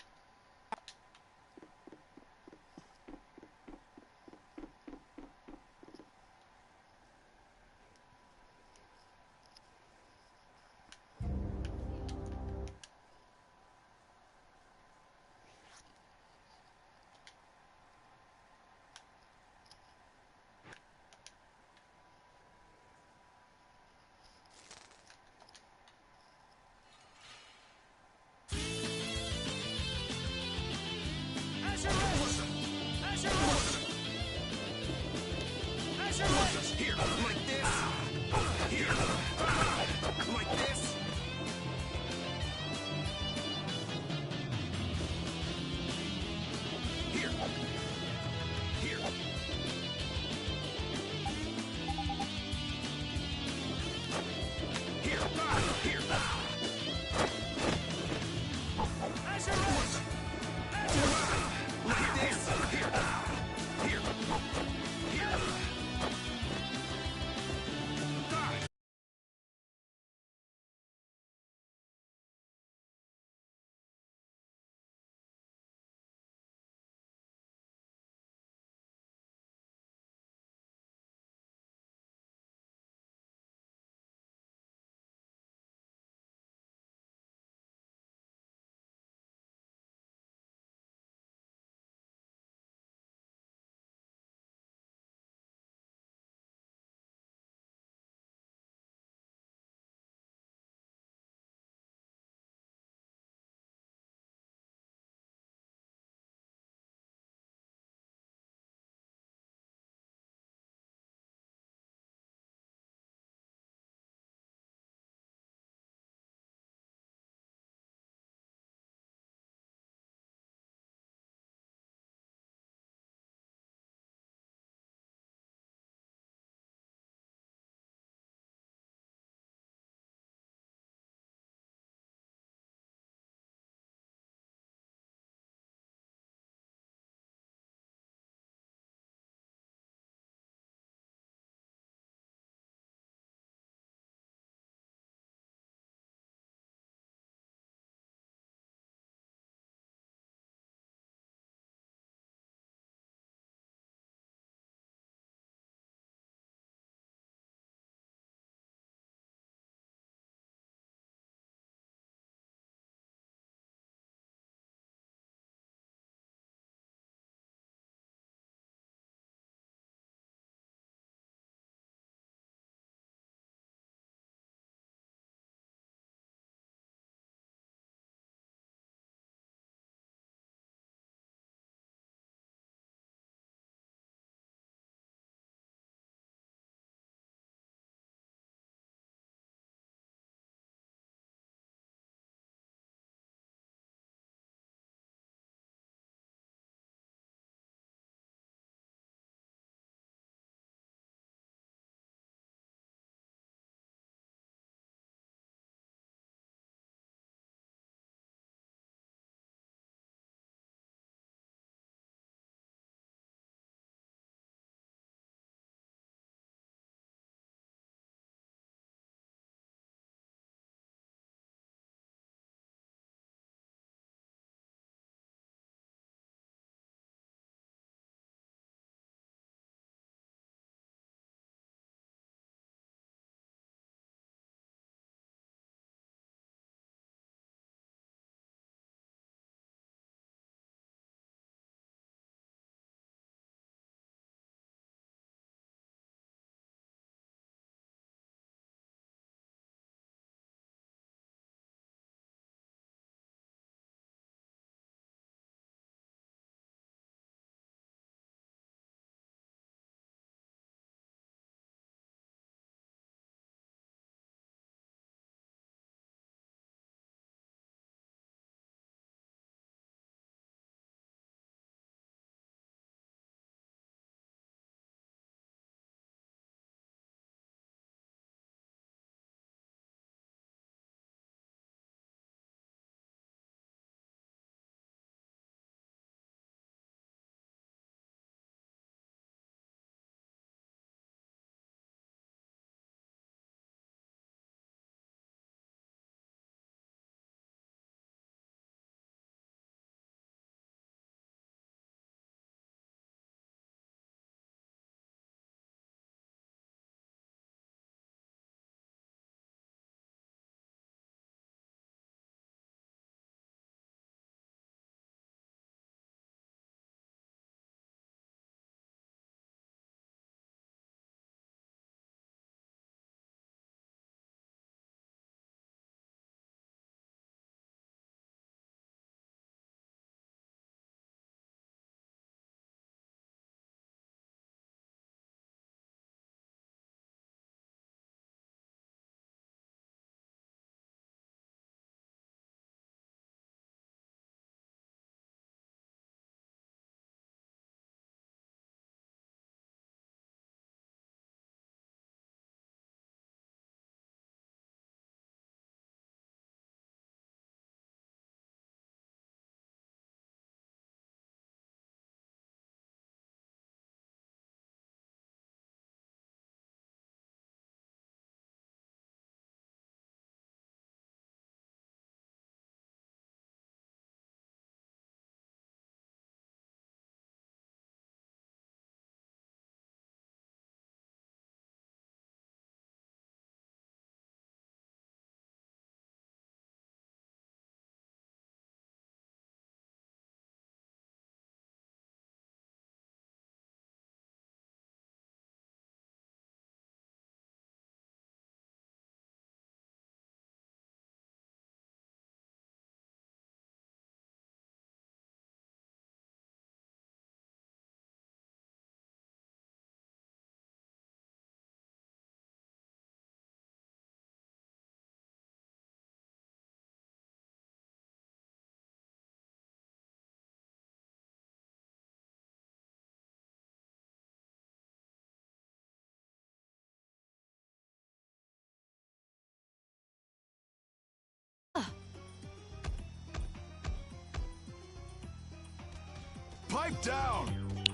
Pipe down!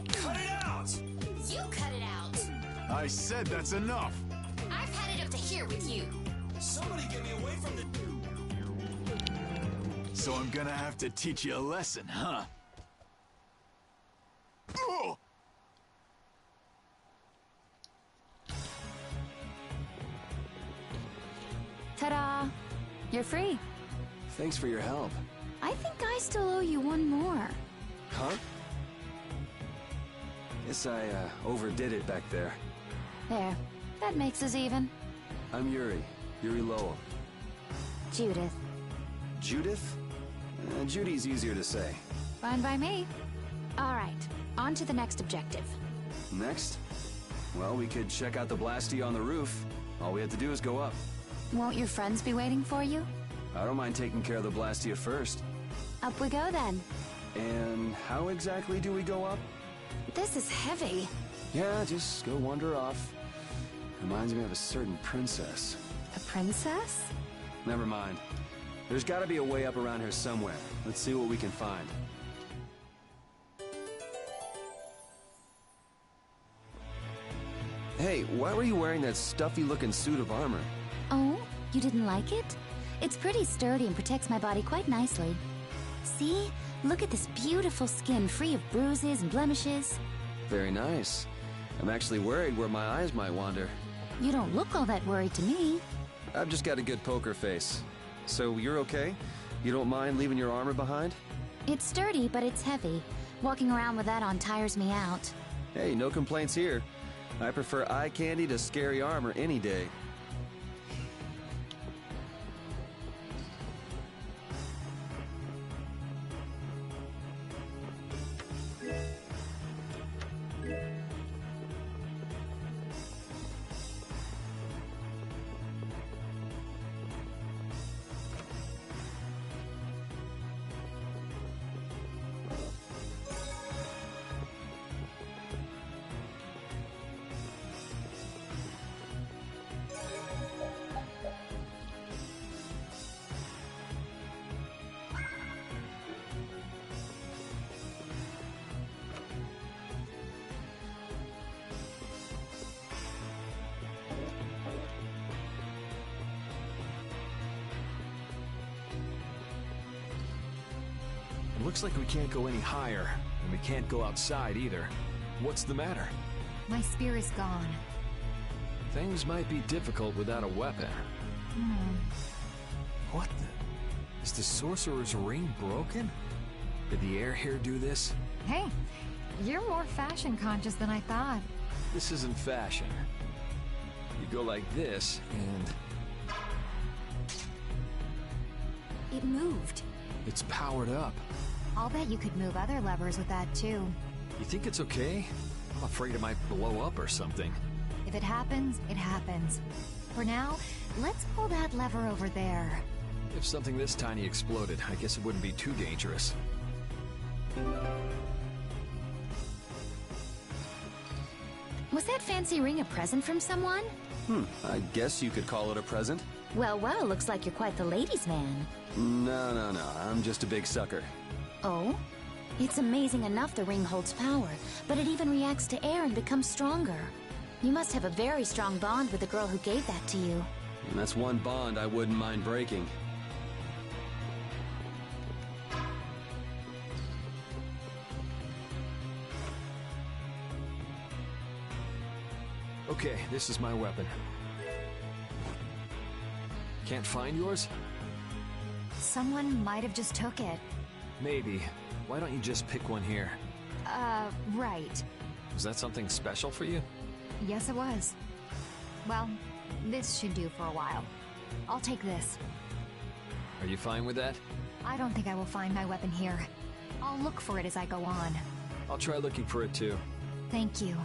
Cut it out! You cut it out. I said that's enough. I've had it up to here with you. Somebody get me away from the... So I'm gonna have to teach you a lesson, huh? Oh! Ta-da! You're free. Thanks for your help. I think I still owe you one more. Huh? Guess I overdid it back there. There. That makes us even. I'm Yuri Lowell. Judith. Judith? Judy's easier to say. Fine by me. All right. On to the next objective. Next? Well, we could check out the Blastia on the roof. All we have to do is go up. Won't your friends be waiting for you? I don't mind taking care of the Blastia first. Up we go then. And how exactly do we go up? This is heavy. Yeah, just go wander off. Reminds me of a certain princess. A princess? Never mind. There's gotta be a way up around here somewhere. Let's see what we can find. Hey, why were you wearing that stuffy-looking suit of armor? Oh, you didn't like it? It's pretty sturdy and protects my body quite nicely. See? Look at this beautiful skin, free of bruises and blemishes. Very nice. I'm actually worried where my eyes might wander. You don't look all that worried to me. I've just got a good poker face. So you're okay? You don't mind leaving your armor behind? It's sturdy, but it's heavy. Walking around with that on tires me out. Hey, no complaints here. I prefer eye candy to scary armor any day. It looks like we can't go any higher, and we can't go outside either. What's the matter? My spear is gone. Things might be difficult without a weapon. What the? Is the sorcerer's ring broken? Did the air here do this? Hey, you're more fashion conscious than I thought. This isn't fashion. You go like this, and It moved. it's powered up. I'll bet you could move other levers with that too. You think it's okay? I'm afraid it might blow up or something. If it happens, it happens. For now, let's pull that lever over there. If something this tiny exploded, I guess it wouldn't be too dangerous. Was that fancy ring a present from someone? I guess you could call it a present. Well, looks like you're quite the ladies' man. No. I'm just a big sucker. Oh? It's amazing enough the ring holds power, but it even reacts to air and becomes stronger. You must have a very strong bond with the girl who gave that to you. And that's one bond I wouldn't mind breaking. Okay, this is my weapon. Can't find yours? Someone might have just took it. Maybe. Why don't you just pick one here? Right. Was that something special for you? Yes, it was. Well, this should do for a while. I'll take this. Are you fine with that? I don't think I will find my weapon here. I'll look for it as I go on. I'll try looking for it too. Thank you.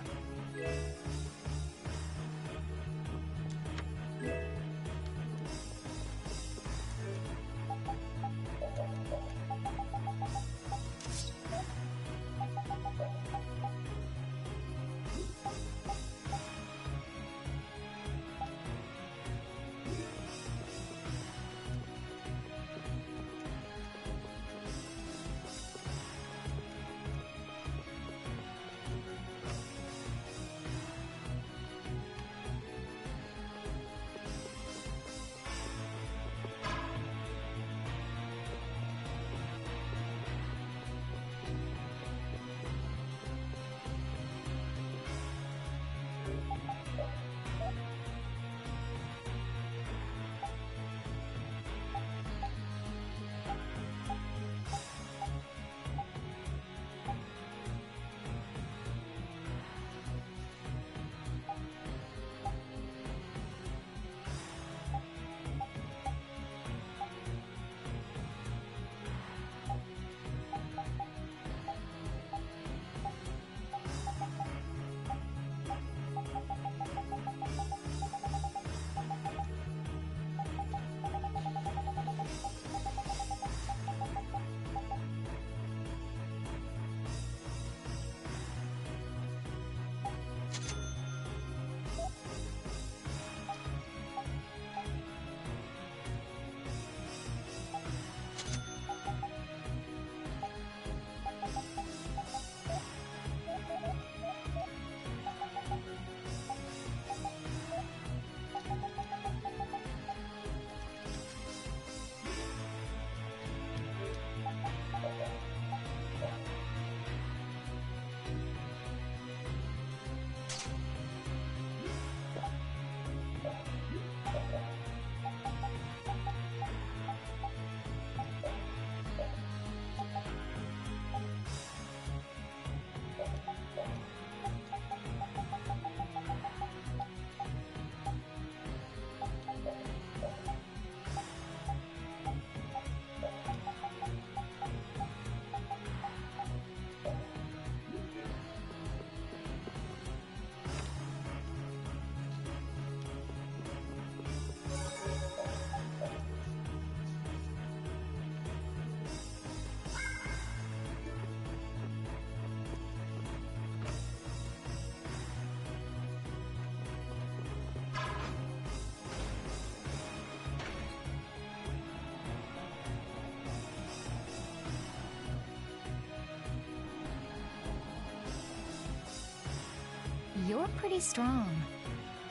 You're pretty strong.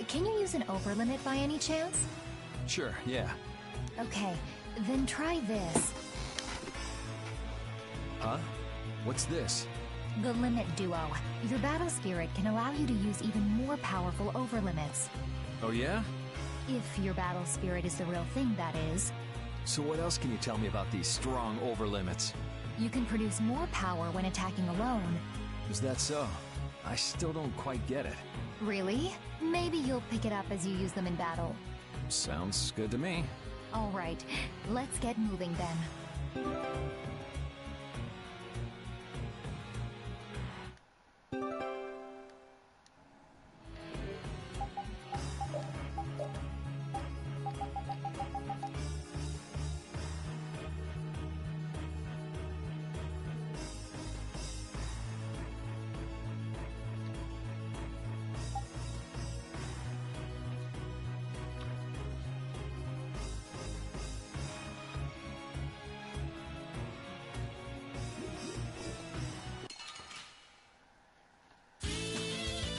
Can you use an overlimit by any chance? Sure, yeah. Okay, then try this. Huh? What's this? The Limit Duo. Your battle spirit can allow you to use even more powerful overlimits. Oh yeah? If your battle spirit is the real thing, that is. So what else can you tell me about these strong overlimits? You can produce more power when attacking alone. Is that so? I still don't quite get it. Really? Maybe you'll pick it up as you use them in battle. Sounds good to me. All right, let's get moving then.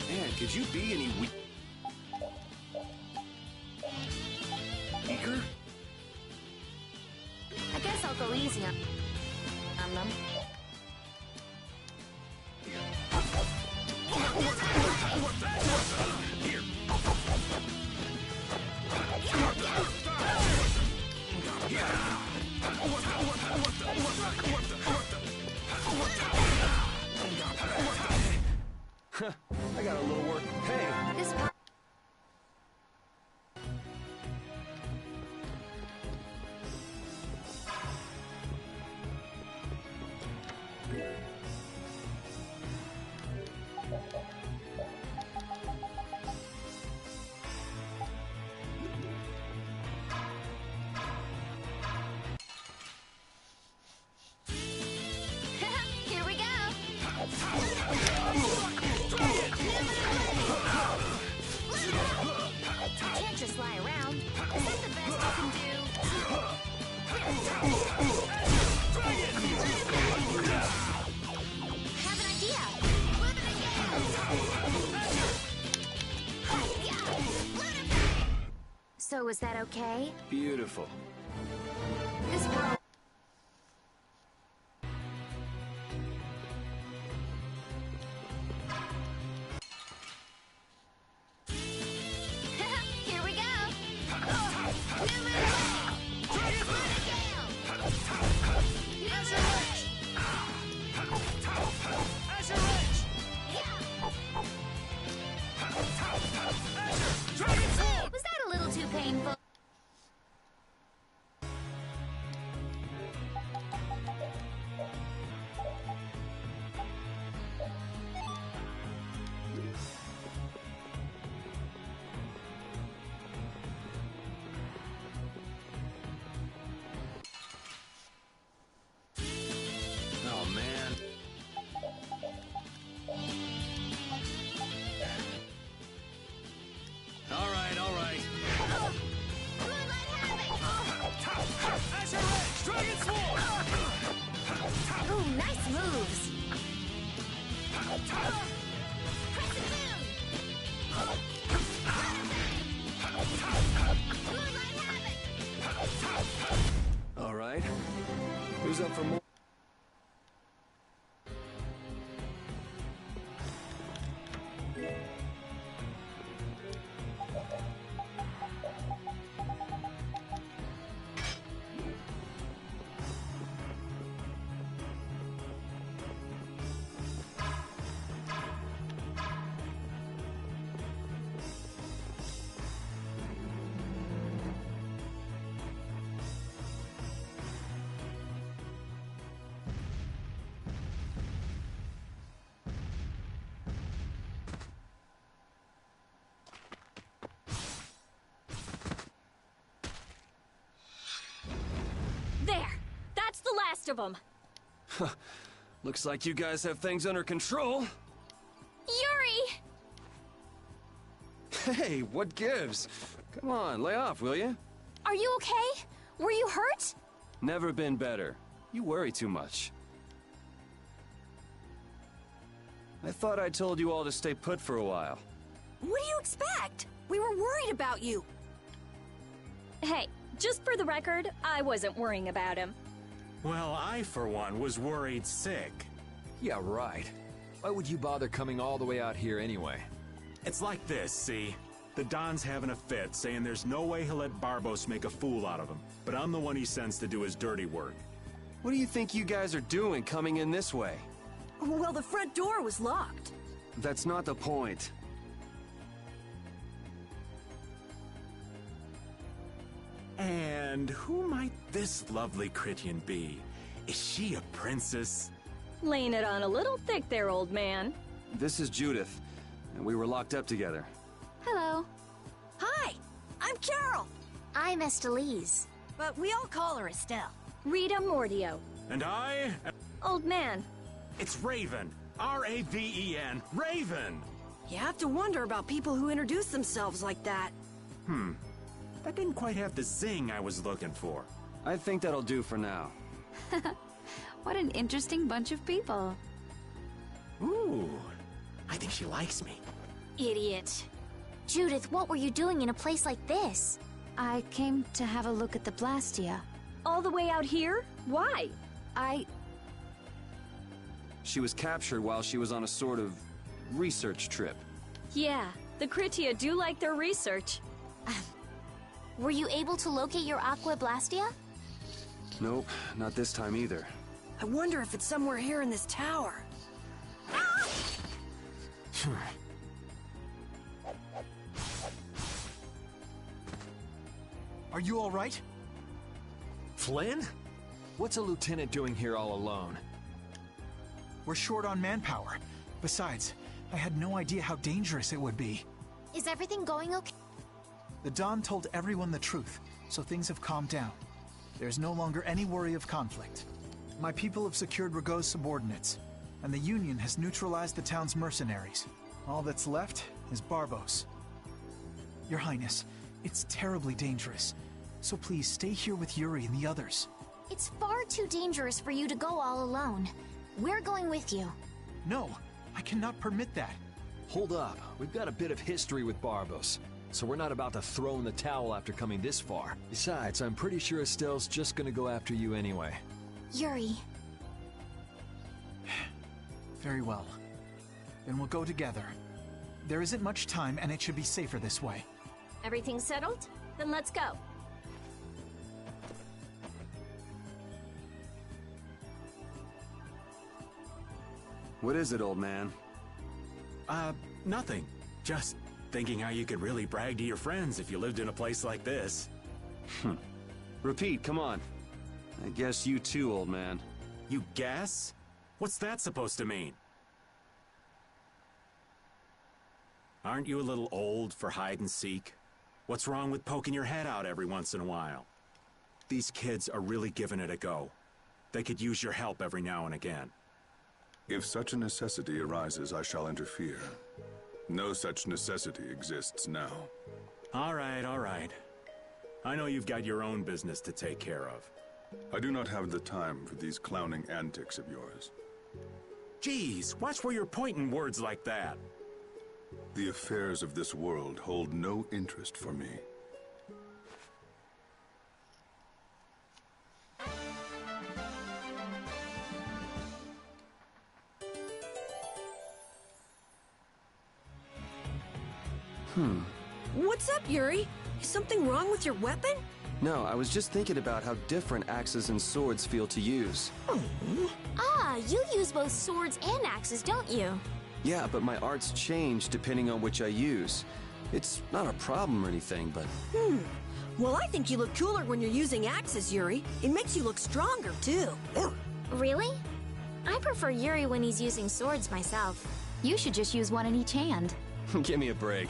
Man, could you be any weaker? I guess I'll go easy on them. I got a little work. Hey! This Here we go. You can't just lie around. Is that the best you can do? Have an idea. So is that okay? Beautiful. This world. Here we go. Was that a little too painful? Oh, man. All right, all right. Ooh, nice moves. All right. Who's up for more? There! That's the last of them! Looks like you guys have things under control. Yuri! Hey, what gives? Come on, lay off, will you? Are you okay? Were you hurt? Never been better. You worry too much. I thought I told you all to stay put for a while. What do you expect? We were worried about you. Hey, just for the record, I wasn't worrying about him. Well, I, for one, was worried sick. Yeah, right. Why would you bother coming all the way out here anyway? It's like this, see? The Don's having a fit, saying there's no way he'll let Barbos make a fool out of him. But I'm the one he sends to do his dirty work. What do you think you guys are doing coming in this way? Well, the front door was locked. That's not the point. And who might this lovely Critian be? Is she a princess? Laying it on a little thick there, old man. This is Judith, and we were locked up together. Hello. Hi, I'm Carol. I'm Estelise. But we all call her Estelle. Rita Mordio. And I... Old man. It's Raven. R-A-V-E-N. Raven! You have to wonder about people who introduce themselves like that. That didn't quite have the zing I was looking for. I think that'll do for now. What an interesting bunch of people. Ooh, I think she likes me. Idiot. Judith, what were you doing in a place like this? I came to have a look at the Blastia. All the way out here? Why? She was captured while she was on a sort of research trip. Yeah, the Critia do like their research. Were you able to locate your Aqua Blastia? Nope, not this time either. I wonder if it's somewhere here in this tower. Are you all right? Flynn? What's a lieutenant doing here all alone? We're short on manpower. Besides, I had no idea how dangerous it would be. Is everything going okay? The Don told everyone the truth, so things have calmed down. There's no longer any worry of conflict. My people have secured Rigaud's subordinates, and the Union has neutralized the town's mercenaries. All that's left is Barbos. Your Highness, it's terribly dangerous, so please stay here with Yuri and the others. It's far too dangerous for you to go all alone. We're going with you. No, I cannot permit that. Hold up, we've got a bit of history with Barbos, so we're not about to throw in the towel after coming this far. Besides, I'm pretty sure Estelle's just gonna go after you anyway. Yuri. Very well. Then we'll go together. There isn't much time, and it should be safer this way. Everything settled? Then let's go. What is it, old man? Nothing. Just thinking how you could really brag to your friends if you lived in a place like this. Repeat, come on. I guess you too, old man. You guess? What's that supposed to mean? Aren't you a little old for hide and seek? What's wrong with poking your head out every once in a while? These kids are really giving it a go. They could use your help every now and again. If such a necessity arises, I shall interfere. No such necessity exists now. All right, all right. I know you've got your own business to take care of. I do not have the time for these clowning antics of yours. Geez, watch where you're pointing words like that. The affairs of this world hold no interest for me. What's up, Yuri? Is something wrong with your weapon? No, I was just thinking about how different axes and swords feel to use. Ah, you use both swords and axes, don't you? Yeah, but my arts change depending on which I use. It's not a problem or anything, but... Well, I think you look cooler when you're using axes, Yuri. It makes you look stronger, too. Really? I prefer Yuri when he's using swords myself. You should just use one in each hand. Give me a break.